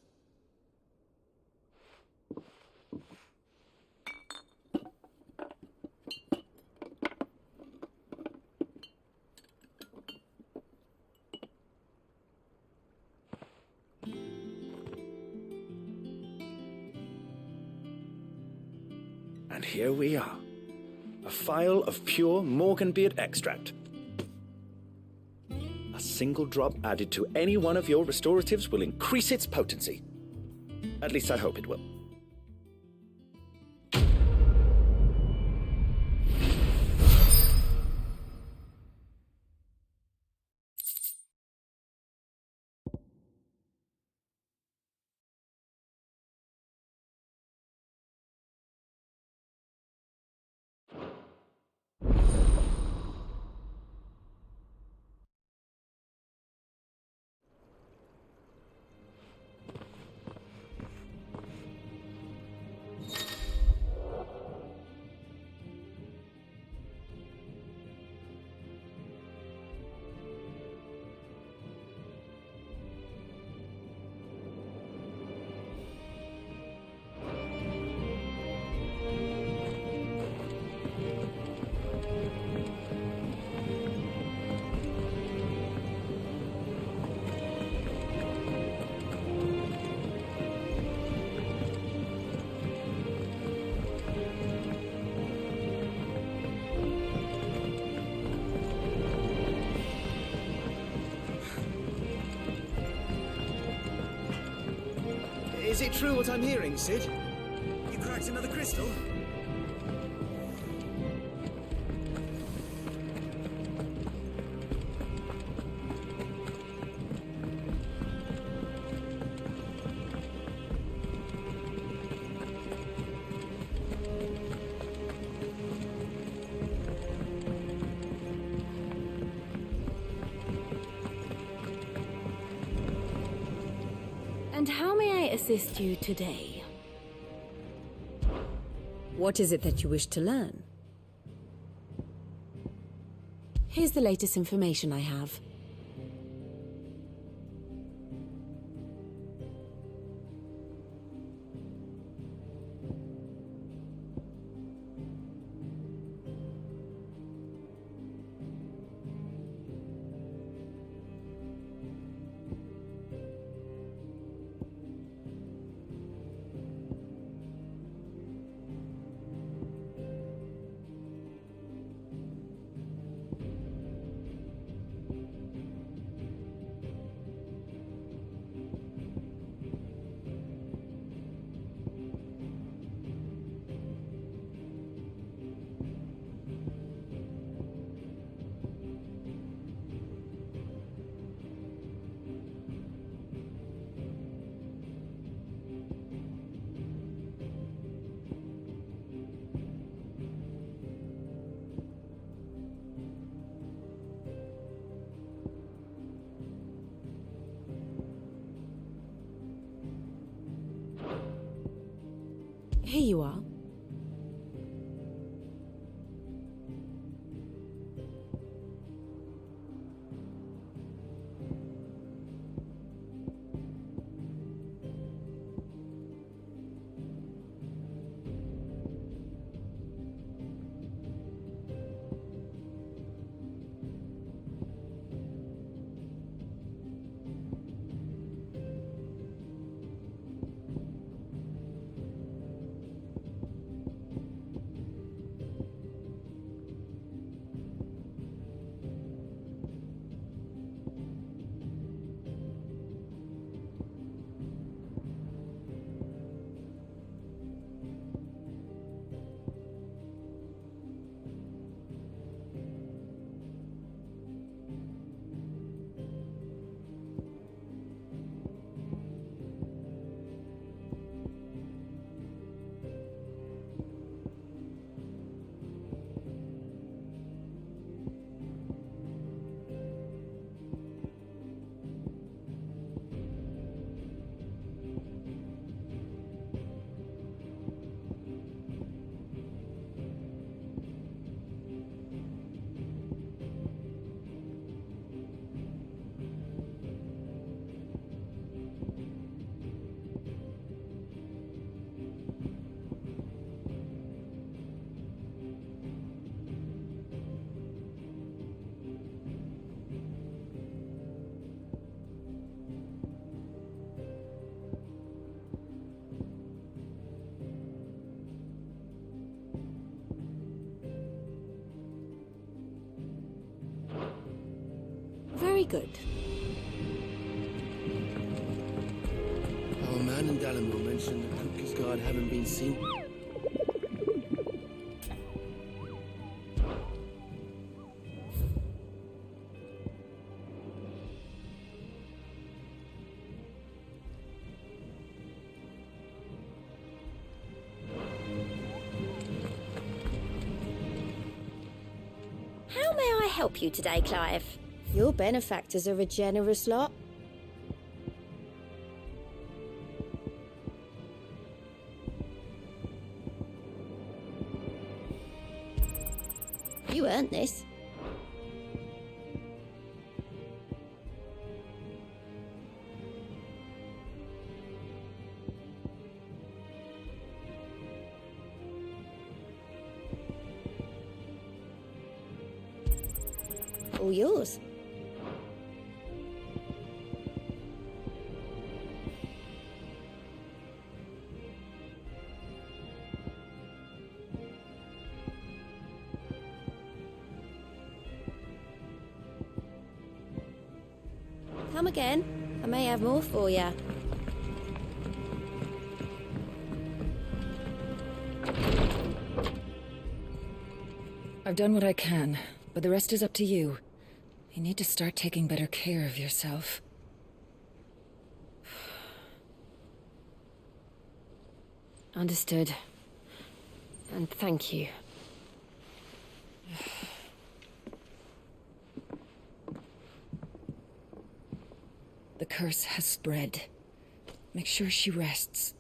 And here we are. A phial of pure Morganbeard extract. A single drop added to any one of your restoratives will increase its potency. At least I hope it will. Is it true what I'm hearing, Cid? You cracked another crystal? And how may I assist you today? What is it that you wish to learn? Here's the latest information I have. Here you are. Very good. Our man in Dalamore mentioned that Kupka's guard haven't been seen. How may I help you today, Clive? Your benefactors are a generous lot. You earned this. All yours. Come again. I may have more for you. I've done what I can, but the rest is up to you. You need to start taking better care of yourself. Understood. And thank you. The curse has spread. Make sure she rests.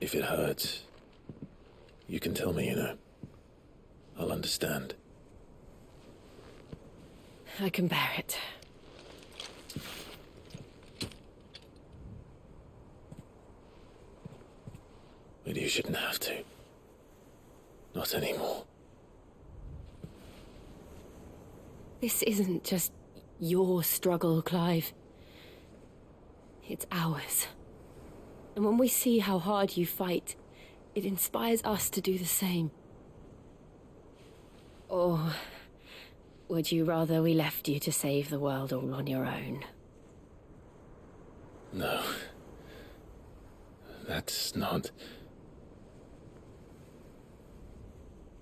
If it hurts, you can tell me, I'll understand. I can bear it. But you shouldn't have to. Not anymore. This isn't just your struggle, Clive. It's ours. And when we see how hard you fight, it inspires us to do the same. Or would you rather we left you to save the world all on your own? No. That's not...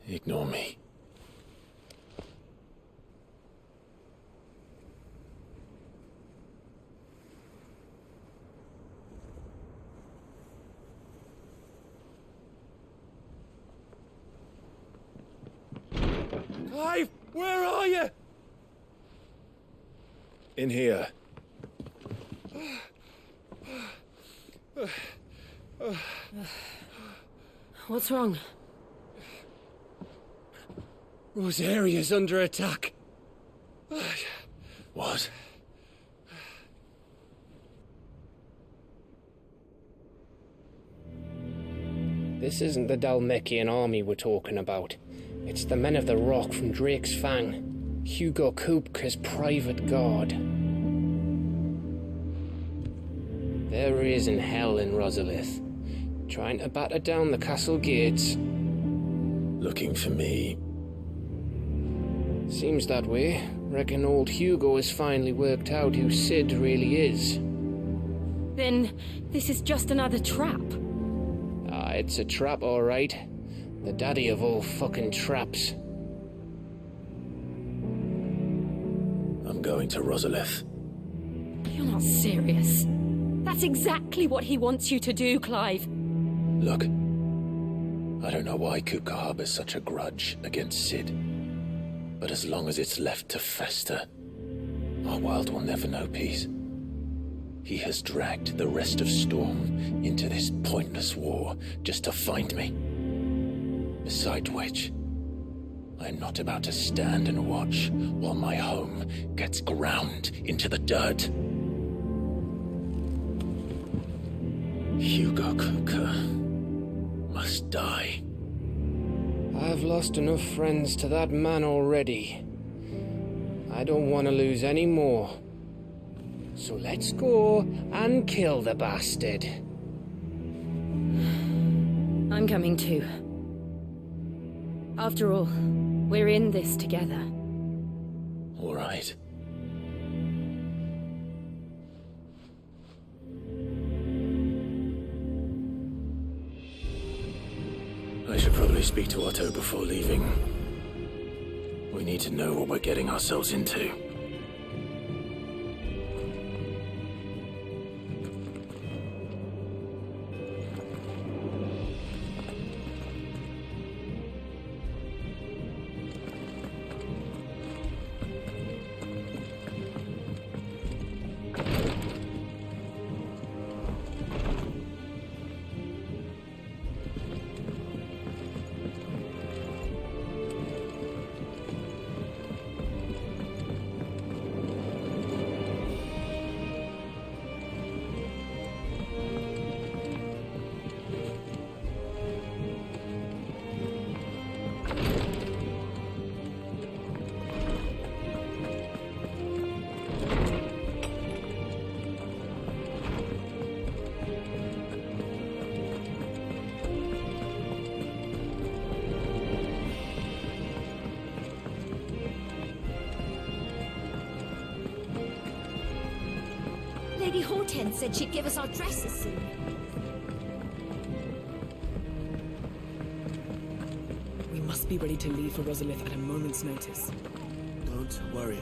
Ignore me. Clive, where are you? In here. What's wrong? Rosaria's under attack. What? This isn't the Dhalmekian army we're talking about. It's the men of the Rock from Drake's Fang. Hugo Kupka's private guard. There he is in hell in Rosalith, trying to batter down the castle gates. Looking for me? Seems that way. Reckon old Hugo has finally worked out who Sid really is. Then this is just another trap. Ah, it's a trap, all right. The daddy of all fucking traps. I'm going to Rosalith. You're not serious. That's exactly what he wants you to do, Clive. Look, I don't know why Kupka harbors such a grudge against Sid. But as long as it's left to fester, our world will never know peace. He has dragged the rest of Storm into this pointless war just to find me. Besides which, I am not about to stand and watch while my home gets ground into the dirt. Hugo Kupka must die. I've lost enough friends to that man already. I don't want to lose any more. So let's go and kill the bastard. I'm coming too. After all, we're in this together. All right. I should probably speak to Otto before leaving. We need to know what we're getting ourselves into. Lady Hortense said she'd give us our dresses soon. We must be ready to leave for Rosalith at a moment's notice. Don't worry.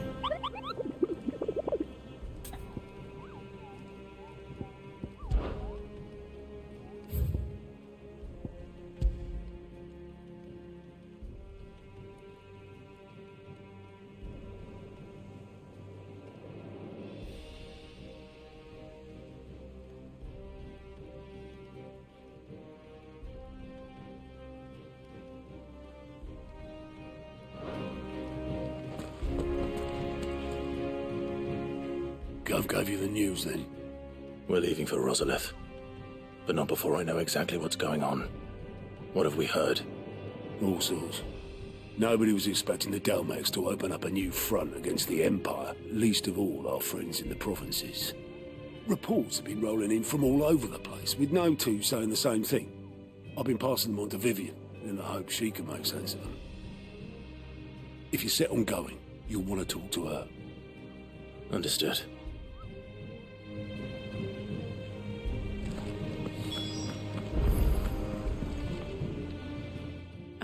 Gov gave you the news then? We're leaving for Rosalith. But not before I know exactly what's going on. What have we heard? All sorts. Nobody was expecting the Dalmex to open up a new front against the Empire, least of all our friends in the provinces. Reports have been rolling in from all over the place, with no two saying the same thing. I've been passing them on to Vivian, in the hope she can make sense of them. If you're set on going, you'll want to talk to her. Understood.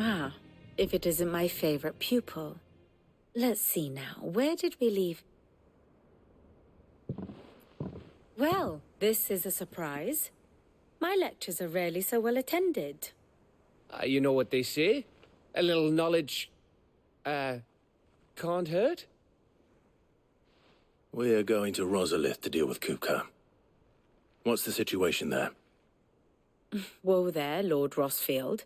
Ah, if it isn't my favorite pupil. Let's see now, where did we leave? Well, this is a surprise. My lectures are rarely so well attended. You know what they say? A little knowledge, can't hurt? We're going to Rosalith to deal with Kupka. What's the situation there? Whoa there, Lord Rossfield.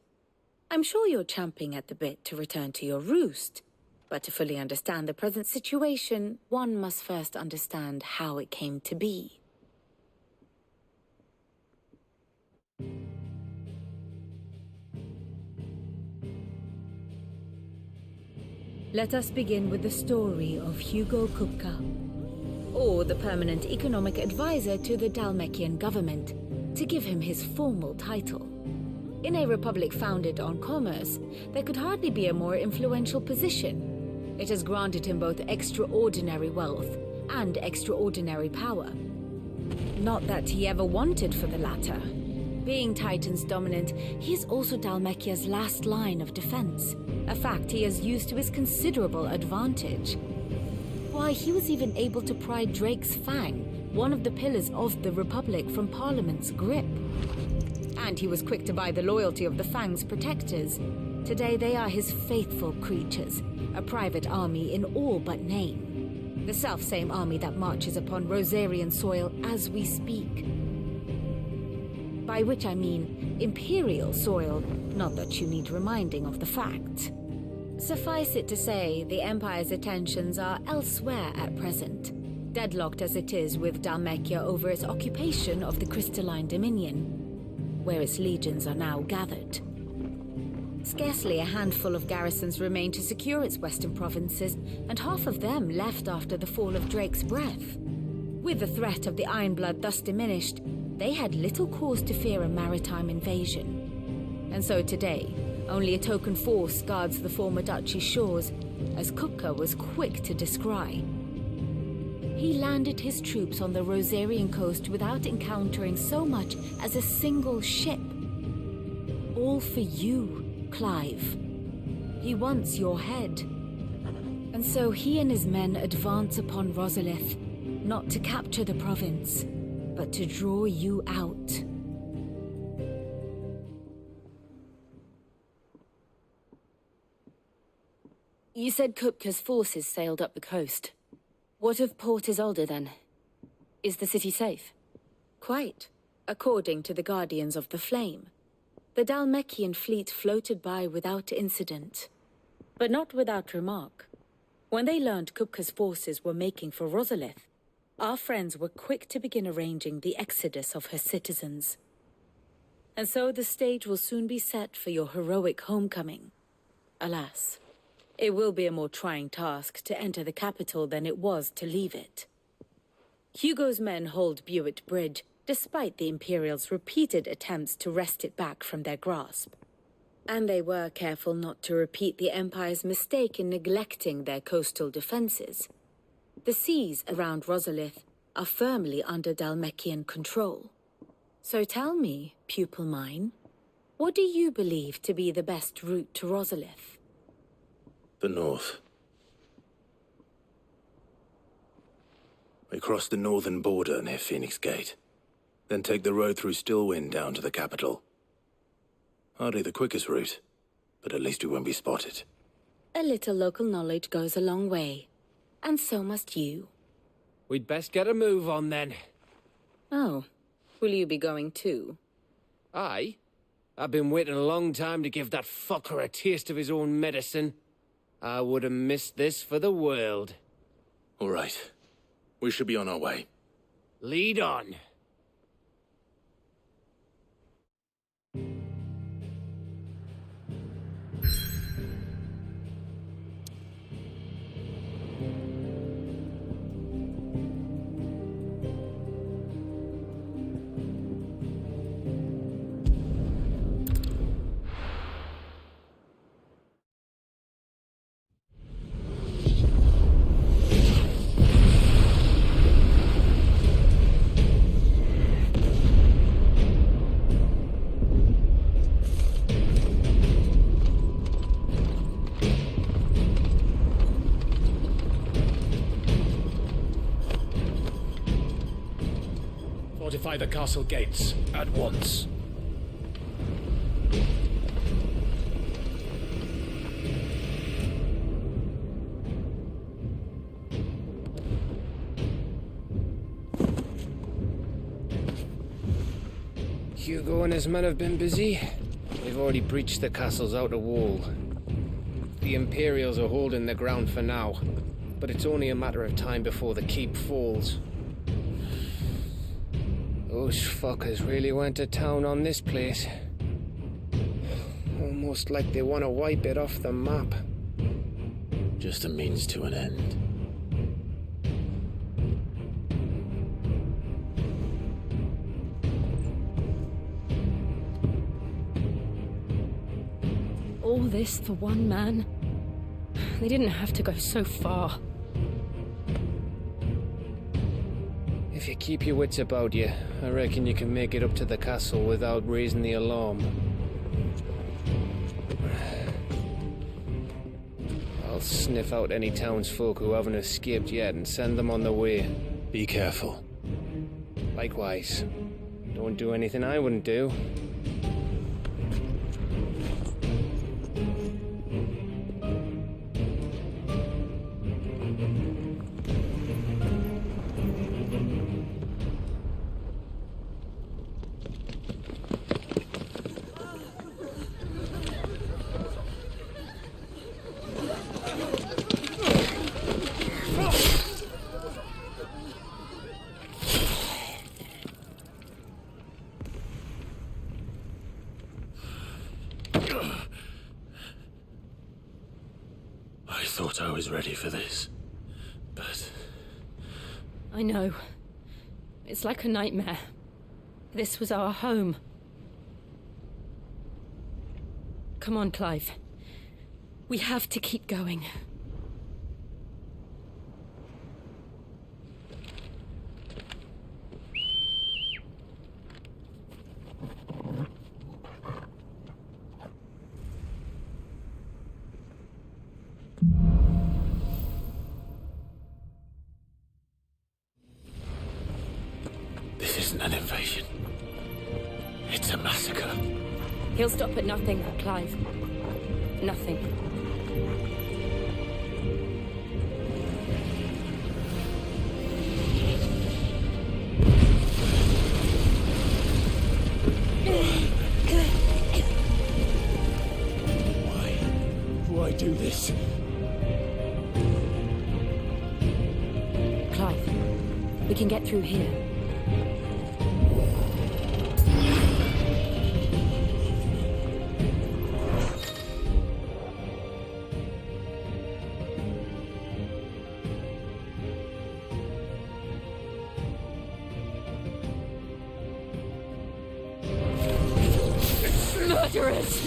I'm sure you're champing at the bit to return to your roost. But to fully understand the present situation, one must first understand how it came to be. Let us begin with the story of Hugo Kupka, or the permanent economic advisor to the Dhalmekian government, to give him his formal title. In a republic founded on commerce, there could hardly be a more influential position. It has granted him both extraordinary wealth and extraordinary power. Not that he ever wanted for the latter. Being Titan's dominant, he is also Dhalmekia's last line of defense, a fact he has used to his considerable advantage. Why, he was even able to pry Drake's Fang, one of the pillars of the Republic, from Parliament's grip. And he was quick to buy the loyalty of the Fang's protectors. Today they are his faithful creatures, a private army in all but name. The self-same army that marches upon Rosarian soil as we speak. By which I mean Imperial soil, not that you need reminding of the fact. Suffice it to say, the Empire's attentions are elsewhere at present, deadlocked as it is with Dhalmekia over its occupation of the Crystalline Dominion, where its legions are now gathered. Scarcely a handful of garrisons remain to secure its western provinces, and half of them left after the fall of Drake's Breath. With the threat of the Ironblood thus diminished, they had little cause to fear a maritime invasion. And so today, only a token force guards the former duchy's shores, as Kupka was quick to descry. He landed his troops on the Rosarian coast without encountering so much as a single ship. All for you, Clive. He wants your head. And so he and his men advance upon Rosalith, not to capture the province, but to draw you out. You said Kupka's forces sailed up the coast. What of Port Isolde, then? Is the city safe? Quite, according to the Guardians of the Flame. The Dhalmekian fleet floated by without incident. But not without remark. When they learned Kupka's forces were making for Rosalith, our friends were quick to begin arranging the exodus of her citizens. And so the stage will soon be set for your heroic homecoming. Alas, it will be a more trying task to enter the capital than it was to leave it. Hugo's men hold Buett Bridge, despite the Imperials' repeated attempts to wrest it back from their grasp. And they were careful not to repeat the Empire's mistake in neglecting their coastal defenses. The seas around Rosalith are firmly under Dhalmekian control. So tell me, pupil mine, what do you believe to be the best route to Rosalith? The north. We cross the northern border near Phoenix Gate, then take the road through Stillwind down to the capital. Hardly the quickest route, but at least we won't be spotted. A little local knowledge goes a long way, and so must you. We'd best get a move on then. Oh, will you be going too? Aye. I've been waiting a long time to give that fucker a taste of his own medicine. I would have missed this for the world. All right. We should be on our way. Lead on. Fortify the castle gates at once. Hugo and his men have been busy. They've already breached the castle's outer wall. The Imperials are holding the ground for now, but it's only a matter of time before the keep falls. Those fuckers really went to town on this place. Almost like they want to wipe it off the map. Just a means to an end. All this for one man? They didn't have to go so far. If you keep your wits about you, I reckon you can make it up to the castle without raising the alarm. I'll sniff out any townsfolk who haven't escaped yet and send them on their way. Be careful. Likewise. Don't do anything I wouldn't do. I thought I was ready for this, but... I know. It's like a nightmare. This was our home. Come on, Clive. We have to keep going. This isn't an invasion. It's a massacre. He'll stop at nothing, Clive. Nothing. Why do this? Clive, we can get through here. Murderers!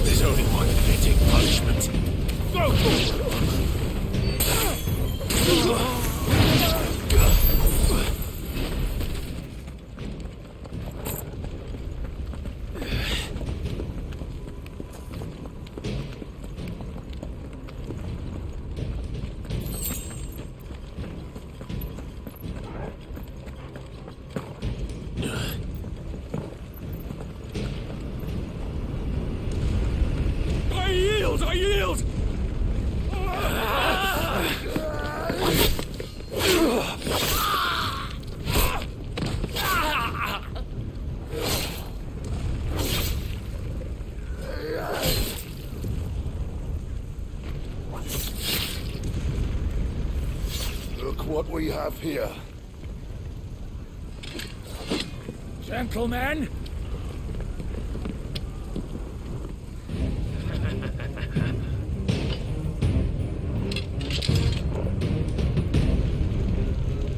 There's only one fitting punishment. I yield! what we have here. Gentlemen!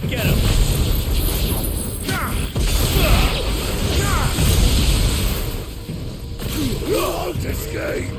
Get him! Won't escape!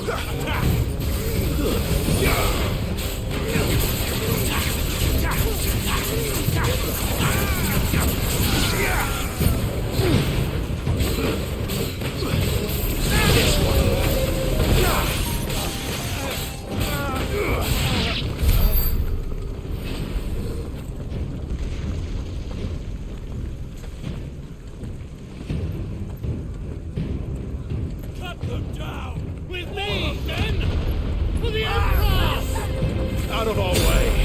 Cut them down! With me, men! For the Emperor! Out of our way!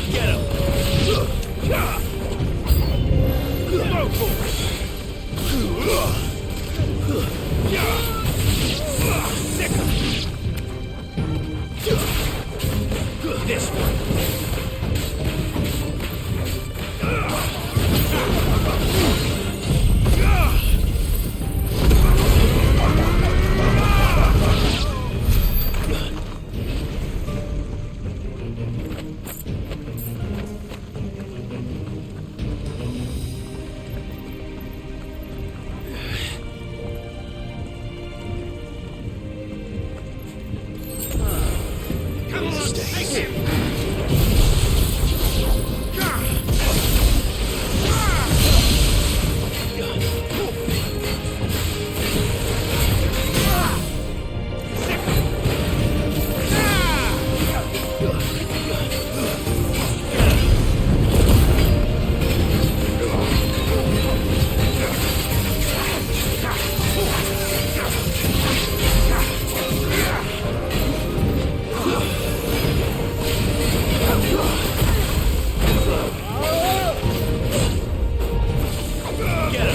Get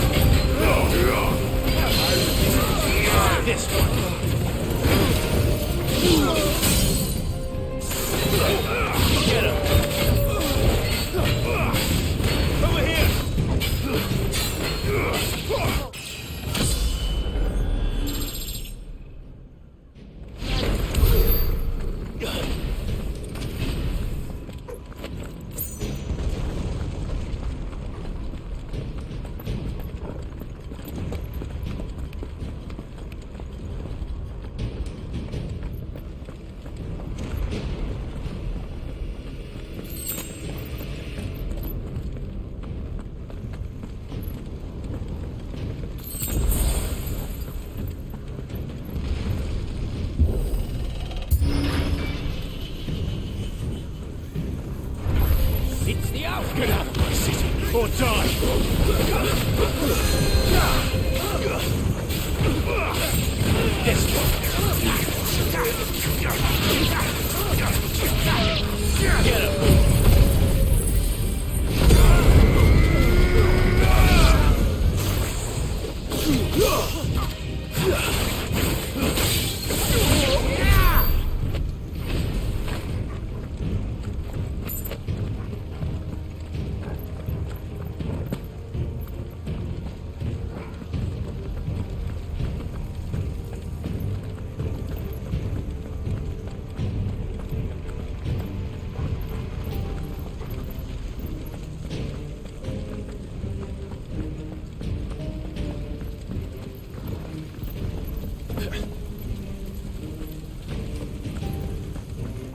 him! This one. It's the out! Get out of my city, or die! This one! Get him!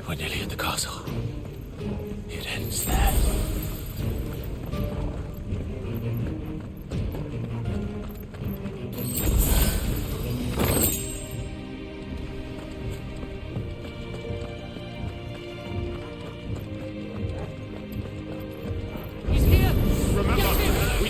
We're nearly at the castle. It ends there. He's here! Remember,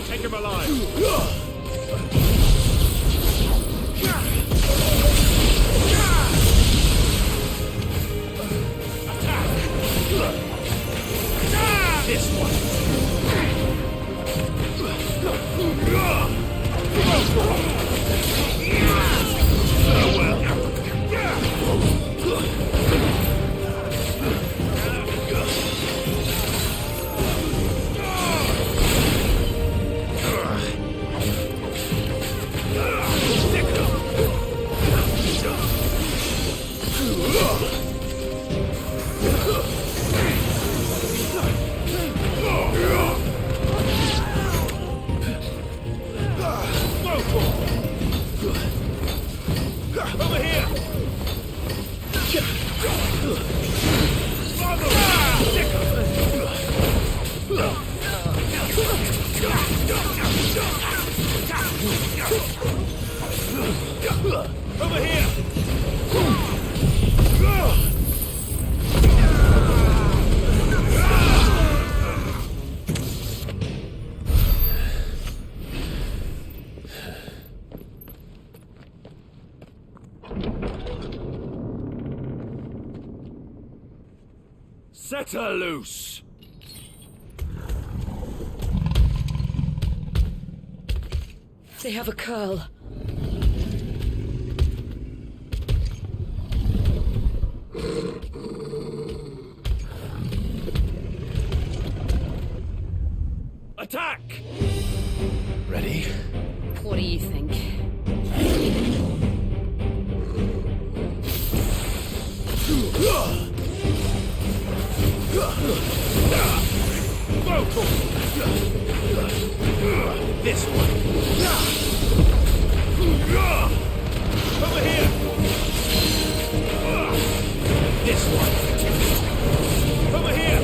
Over here! Set her loose! They have a curl. Attack! Ready? What do you think? This one. Over here. This one. Over here.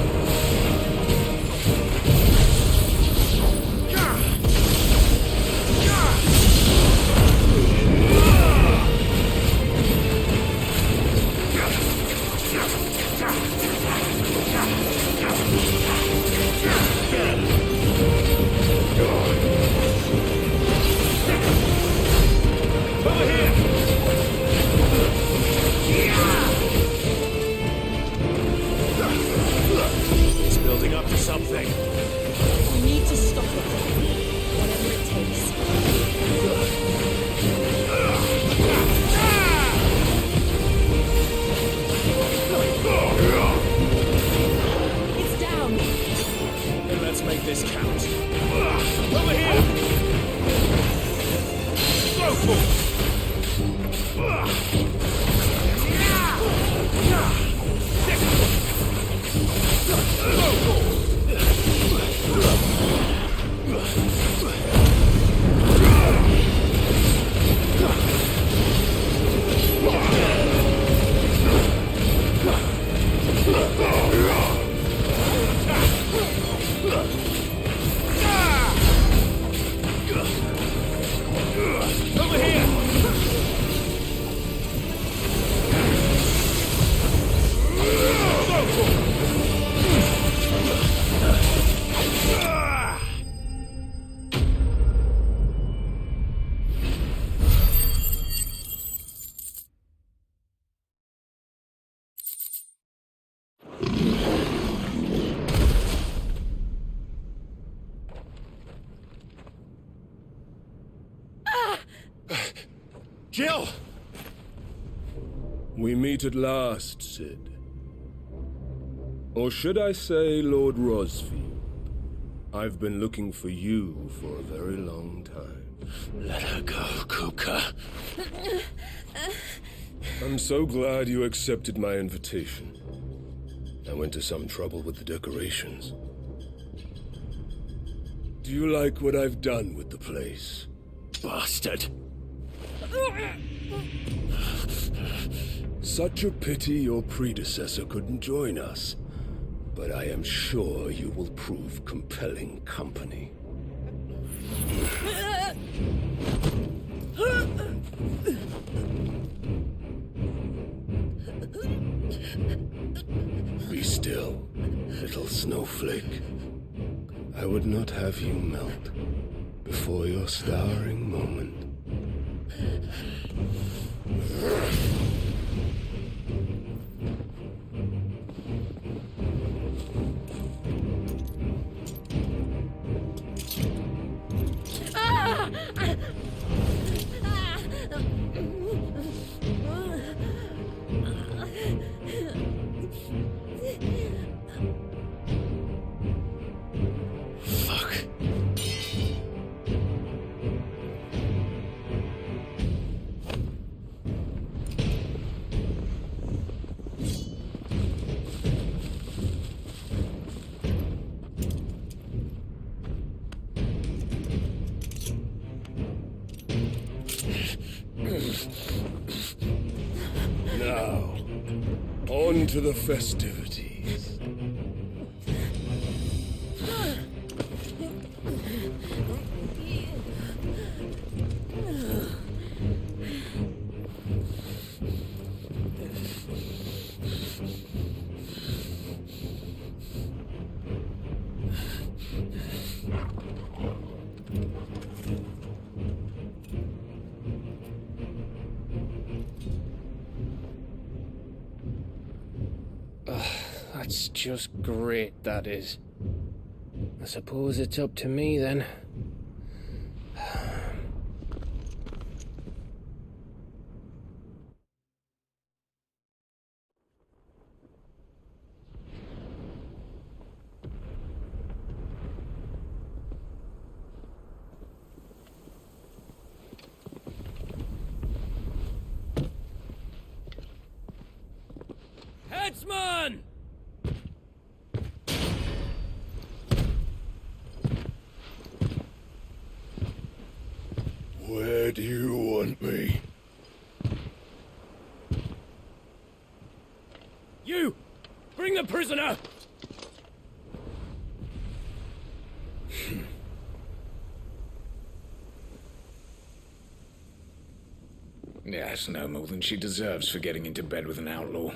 It's building up to something. We need to stop it. Whatever it takes. It's down. Then let's make this count. Over here. Go for it. Over here! Jill! We meet at last, Cid. Or should I say, Lord Rosfield? I've been looking for you for a very long time. Let her go, Kupka. I'm so glad you accepted my invitation. I went to some trouble with the decorations. Do you like what I've done with the place? Bastard! Such a pity your predecessor couldn't join us. But I am sure you will prove compelling company. Be still, little snowflake. I would not have you melt before your starring moment. Fuck. On to the festivities. That's just great, that is. I suppose it's up to me then. Headsman! Where do you want me? You! Bring the prisoner! Yes, no more than she deserves for getting into bed with an outlaw.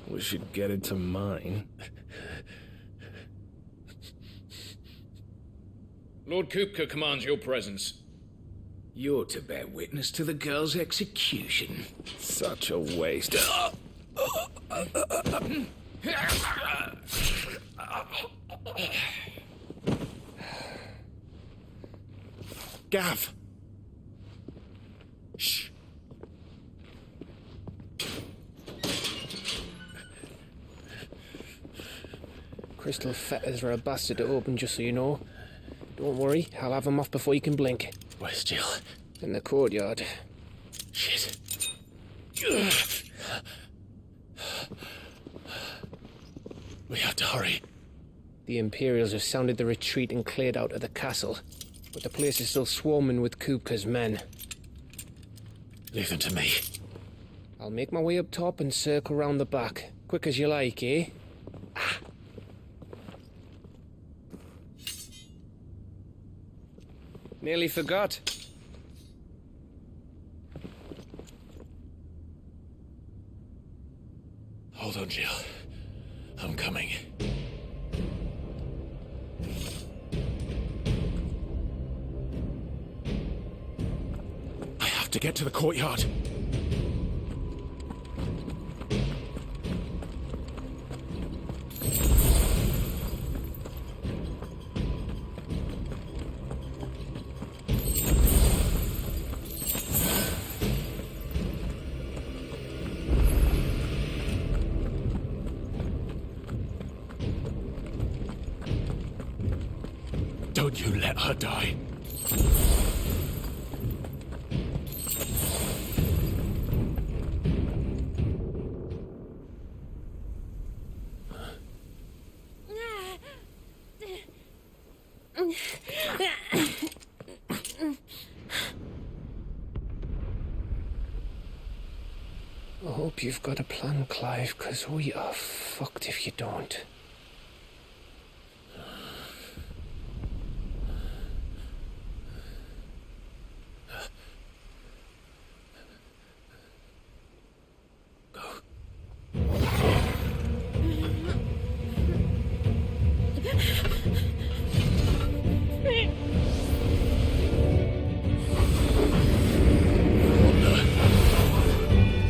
We should get it to mine. Lord Kupka commands your presence. You're to bear witness to the girl's execution. Such a waste. Gav! Shh. Crystal fetters are a bastard to open, just so you know. Don't worry, I'll have them off before you can blink. Where's Jill? In the courtyard. Shit. We have to hurry. The Imperials have sounded the retreat and cleared out of the castle, but the place is still swarming with Kupka's men. Leave them to me. I'll make my way up top and circle round the back. Quick as you like, eh? Nearly forgot. Hold on, Jill. I'm coming. I have to get to the courtyard. Don't you let her die. I hope you've got a plan, Clive, because we are fucked if you don't.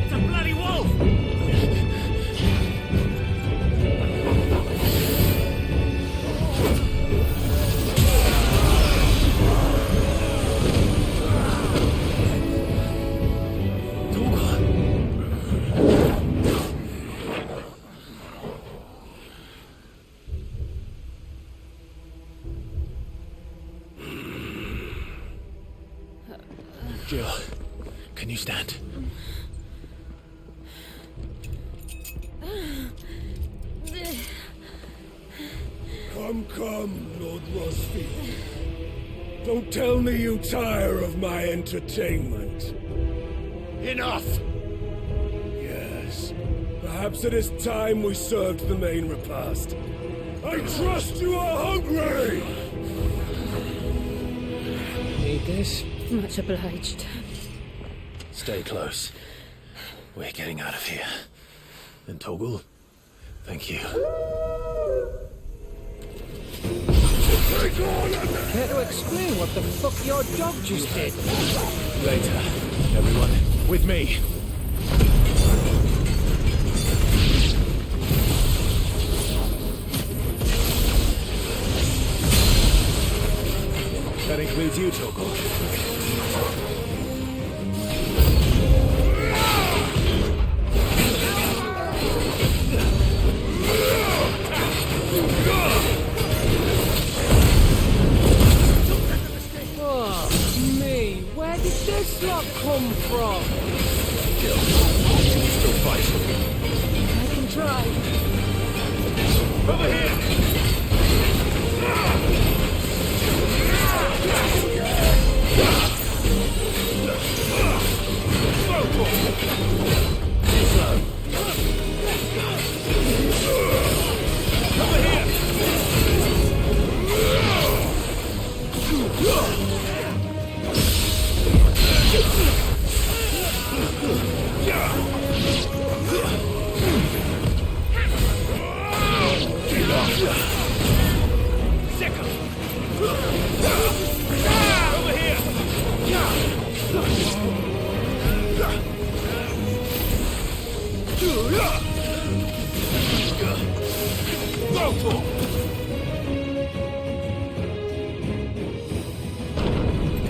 It's a bloody wolf! Jill, can you stand? Come, Lord Rosfield. Don't tell me you tire of my entertainment. Enough! Yes, Perhaps it is time we served the main repast. I trust you are hungry! Need this? Much obliged. Stay close. We're getting out of here. And Toggle, thank you. Care to explain what the fuck your dog just did? Later, everyone. With me. That includes you, Toggle. Oh, me, where did this lot come from? Still fighting. I can try. Over here!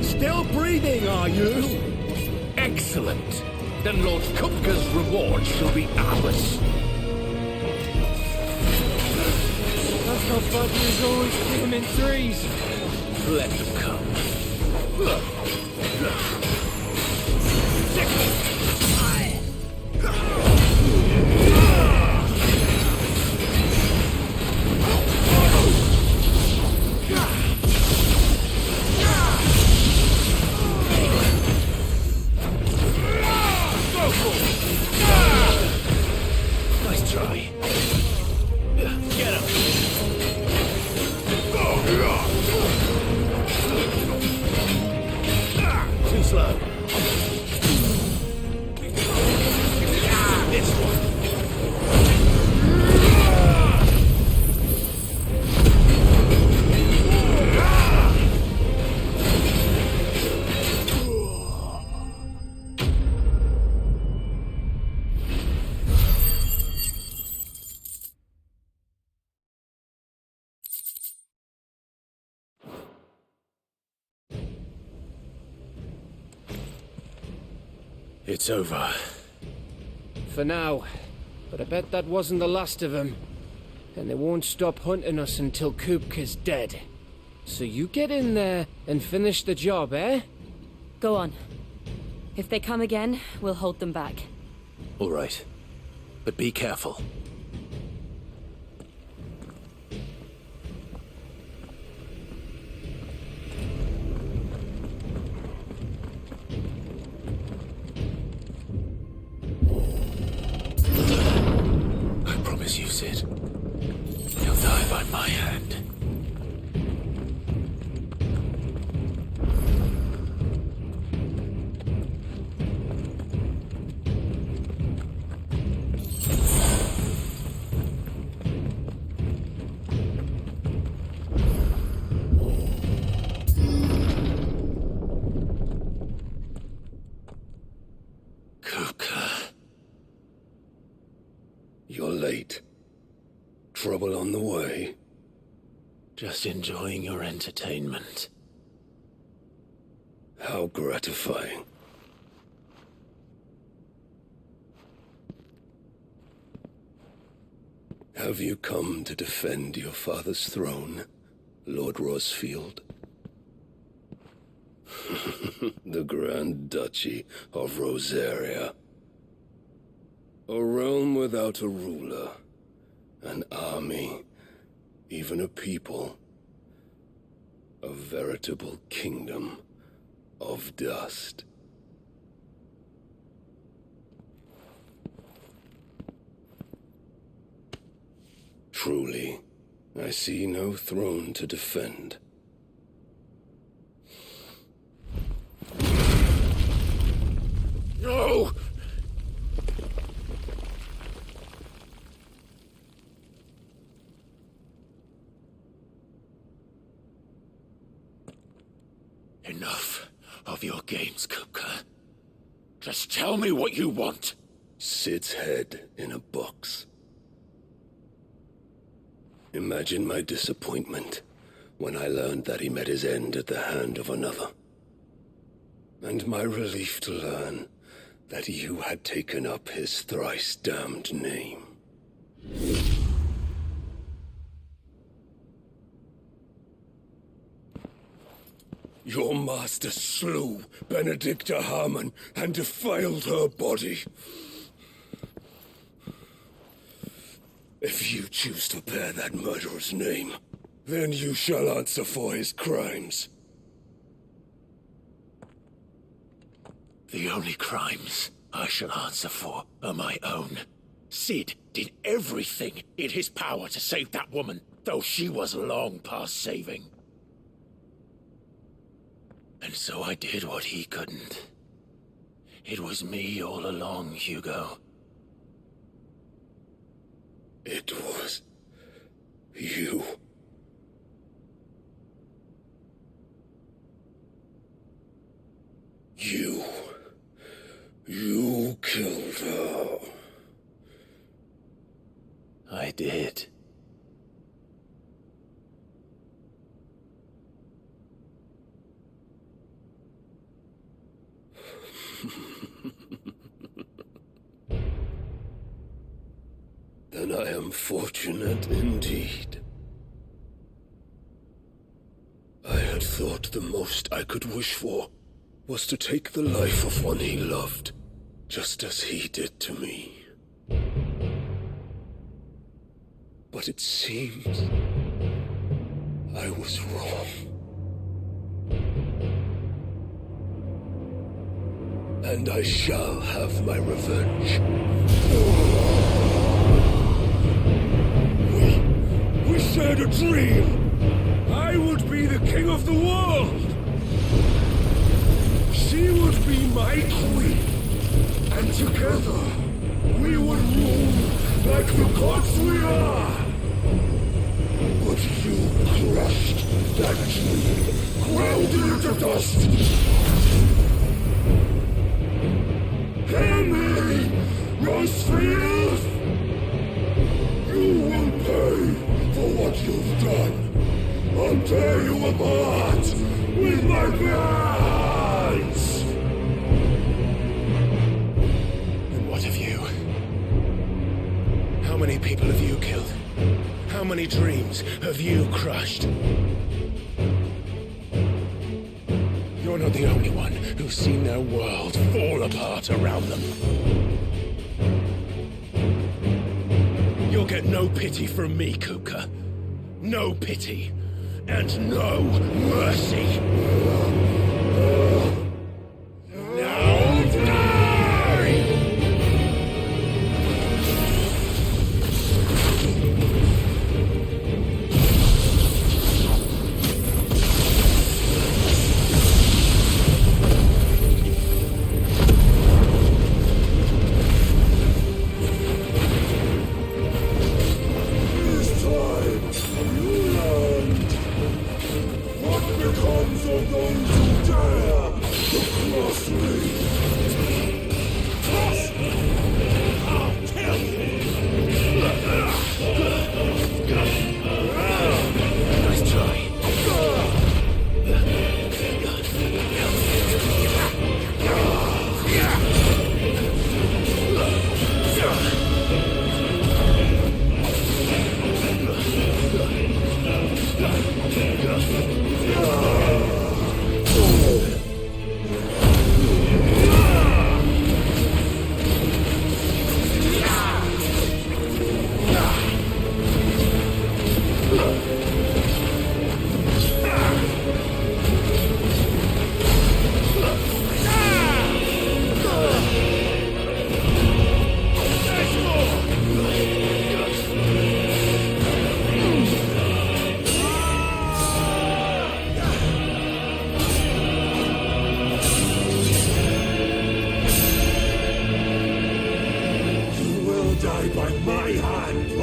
Still breathing, are you? Excellent. Then Lord Kupka's reward shall be ours. That's how fighters always keep them in threes. Let them come. Nice try. Get him. Too slow. This one. It's over. For now. But I bet that wasn't the last of them. And they won't stop hunting us until Kupka's dead. So you get in there and finish the job, eh? Go on. If they come again, we'll hold them back. All right. But be careful. I promise you, Sid. He'll die by my hand. Kupka. You're late. Trouble on the way? Just enjoying your entertainment. How gratifying. Have you come to defend your father's throne, Lord Rosfield? The Grand Duchy of Rosaria. A realm without a ruler, an army, even a people. A veritable kingdom of dust. Truly, I see no throne to defend. No! Enough of your games, Kupka. Just tell me what you want. Sid's head in a box. Imagine my disappointment when I learned that he met his end at the hand of another. And my relief to learn that you had taken up his thrice-damned name. Your master slew Benedicta Harmon and defiled her body. If you choose to bear that murderer's name, then you shall answer for his crimes. The only crimes I shall answer for are my own. Sid did everything in his power to save that woman, though she was long past saving. And so I did what he couldn't. It was me all along, Hugo. It was you. You killed her. I did. Then I am fortunate indeed. I had thought the most I could wish for was to take the life of one he loved, just as he did to me. But it seems I was wrong. And I shall have my revenge. We shared a dream. I would be the king of the world. She would be my queen. And together, we would rule like the gods we are. But you crushed that dream, ground it into dust. Hear me, Rosefield! You will pay for what you've done. I'll tear you apart with my hands! And what of you? How many people have you killed? How many dreams have you crushed? You're not the only one who's seen their world fall apart around them. You'll get no pity from me, Kupka. No pity. And no mercy. Now die! This time, you learned what becomes of those who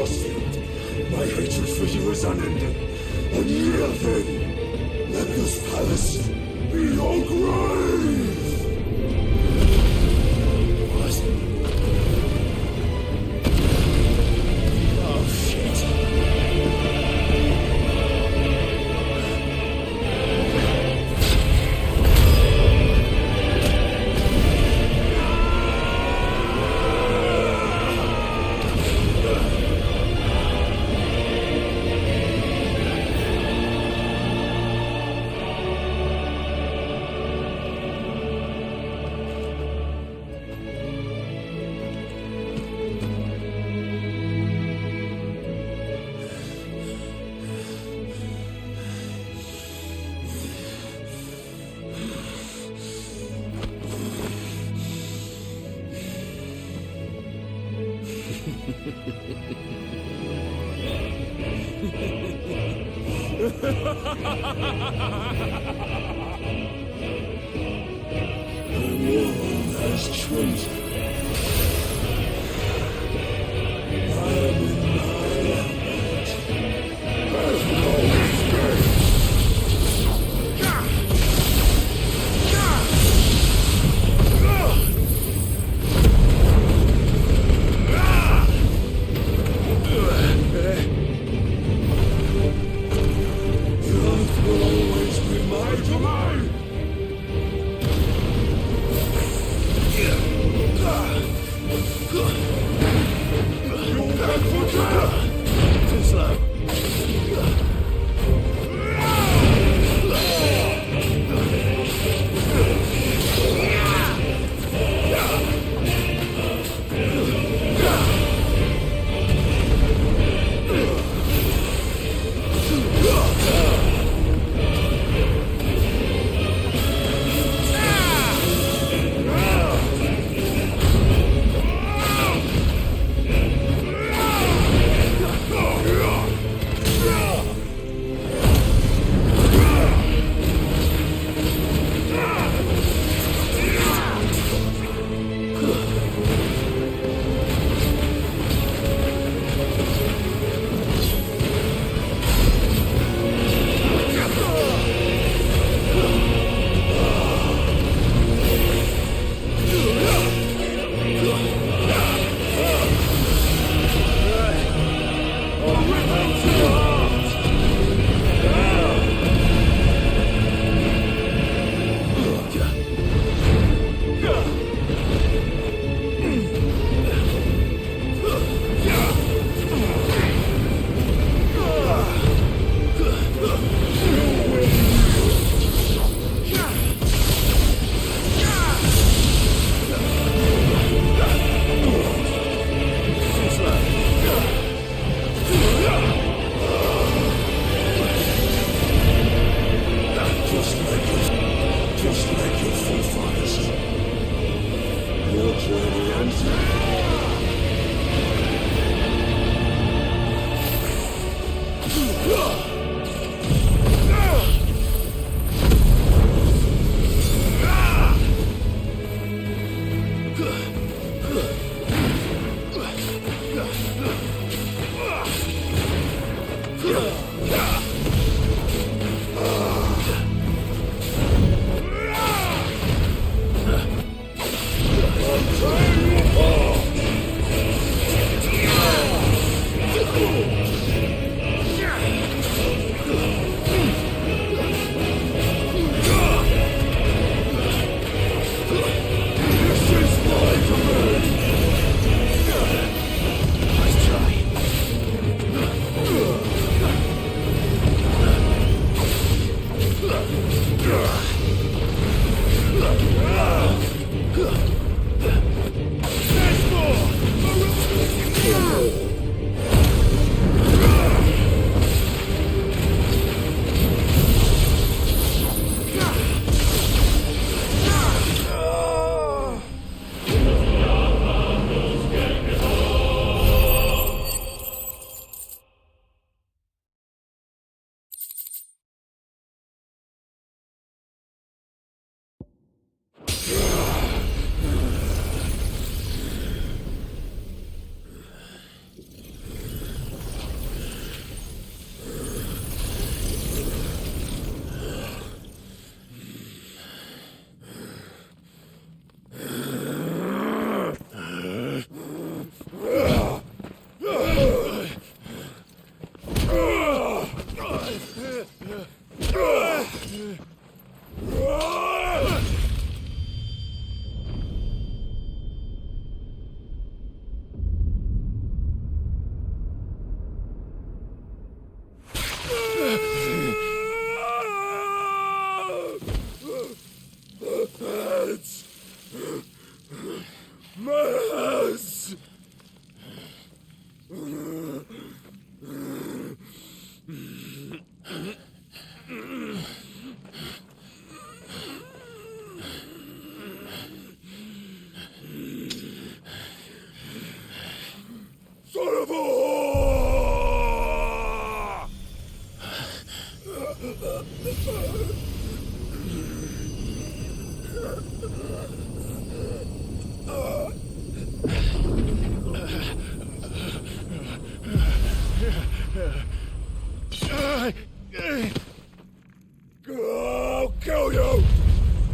Frostfield. My hatred for you is unending. Unyielding. Let this palace be your grave! What? Oh, shit. I'll kill you!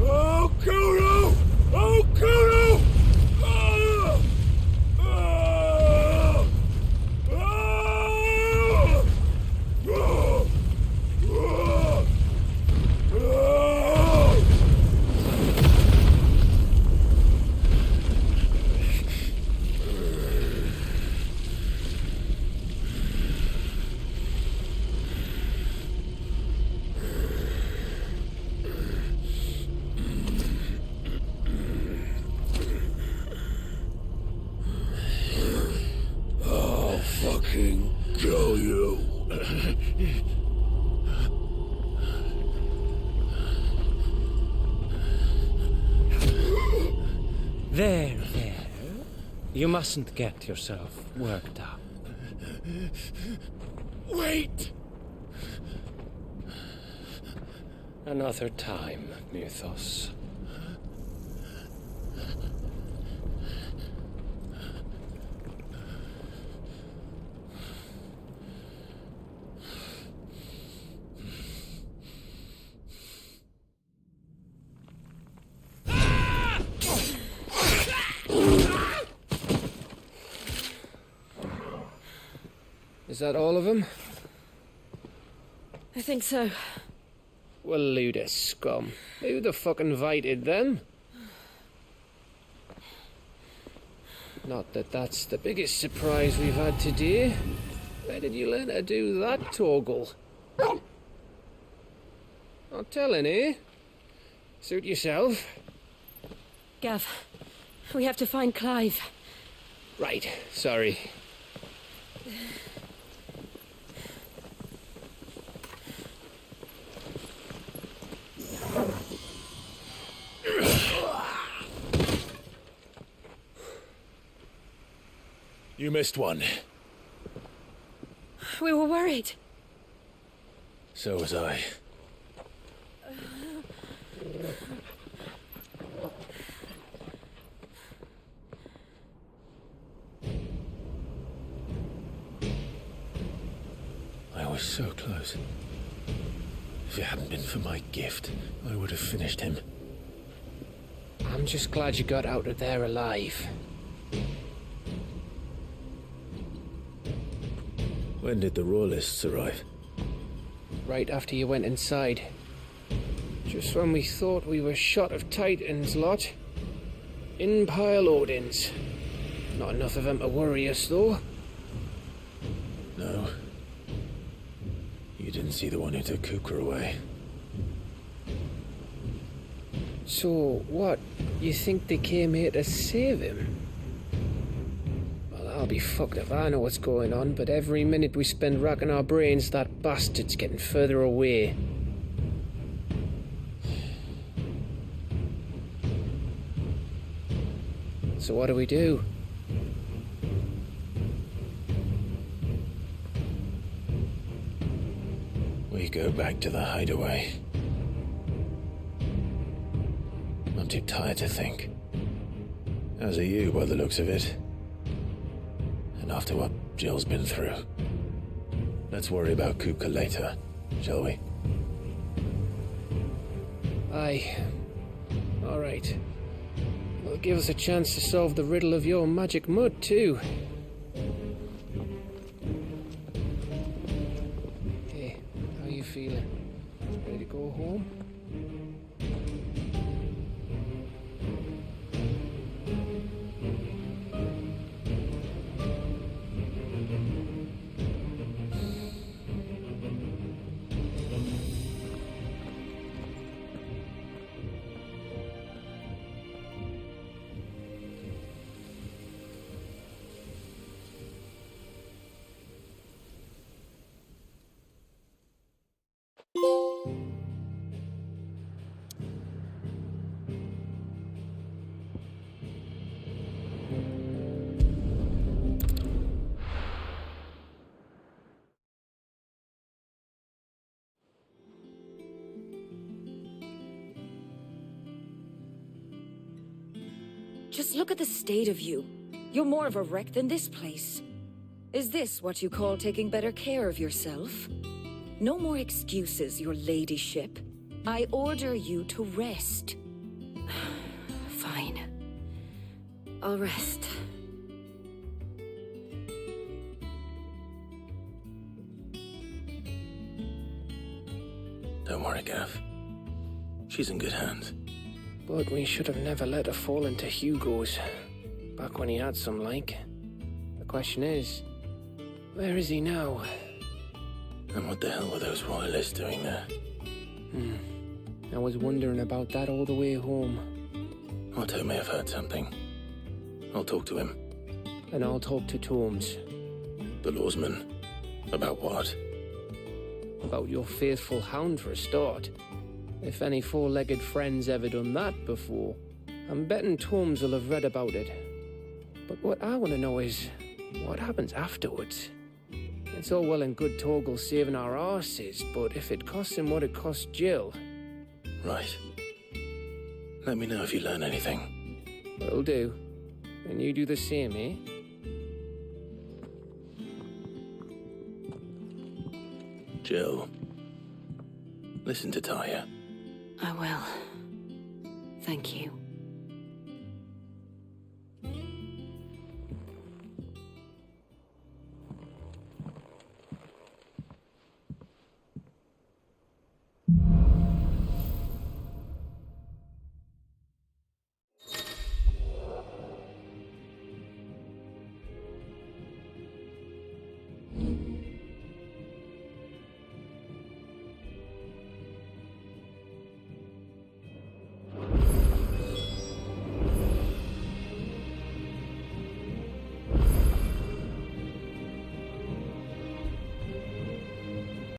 I'll kill you! I'll kill you! Ah! Ah! Ah! Ah! Ah! Ah! I'll fucking kill you. There, there. You mustn't get yourself worked up. Wait! Another time, Mythos. Is that all of them? I think so. Well, load of scum. Who the fuck invited them? Not that that's the biggest surprise we've had today. Where did you learn to do that, Torgal? Not telling, eh? Suit yourself. Gav, we have to find Clive. Right, sorry. You missed one. We were worried. So was I. I was so close. If it hadn't been for my gift, I would have finished him. I'm just glad you got out of there alive. When did the Royalists arrive? Right after you went inside. Just when we thought we were shot of Titans, lot. In pile Odins. Not enough of them to worry us, though. No. You didn't see the one who took Kukra away. So, what? You think they came here to save him? Well, I'll be fucked if I know what's going on, but every minute we spend racking our brains, that bastard's getting further away. So what do we do? We go back to the hideaway. I'm too tired to think. As are you, by the looks of it. And after what Jill's been through. Let's worry about Kupka later, shall we? Aye. All right. Well, give us a chance to solve the riddle of your magic mud, too. Hey, how you feeling? Ready to go home? Just look at the state of you. You're more of a wreck than this place. Is this what you call taking better care of yourself? No more excuses, your ladyship. I order you to rest. Fine. I'll rest. Don't worry, Gav. She's in good hands. But we should have never let her fall into Hugo's. Back when he had some like. The question is, where is he now? And what the hell were those royalists doing there? I was wondering about that all the way home. Otto may have heard something. I'll talk to him. And I'll talk to Torms. The lawsman. About what? About your faithful hound for a start. If any four-legged friend's ever done that before, I'm betting Torms will have read about it. But what I want to know is, what happens afterwards? It's all well and good Torgal saving our arses, but if it costs him what it cost Jill... Right. Let me know if you learn anything. Will do. And you do the same, eh? Jill. Listen to Taya. I will. Thank you.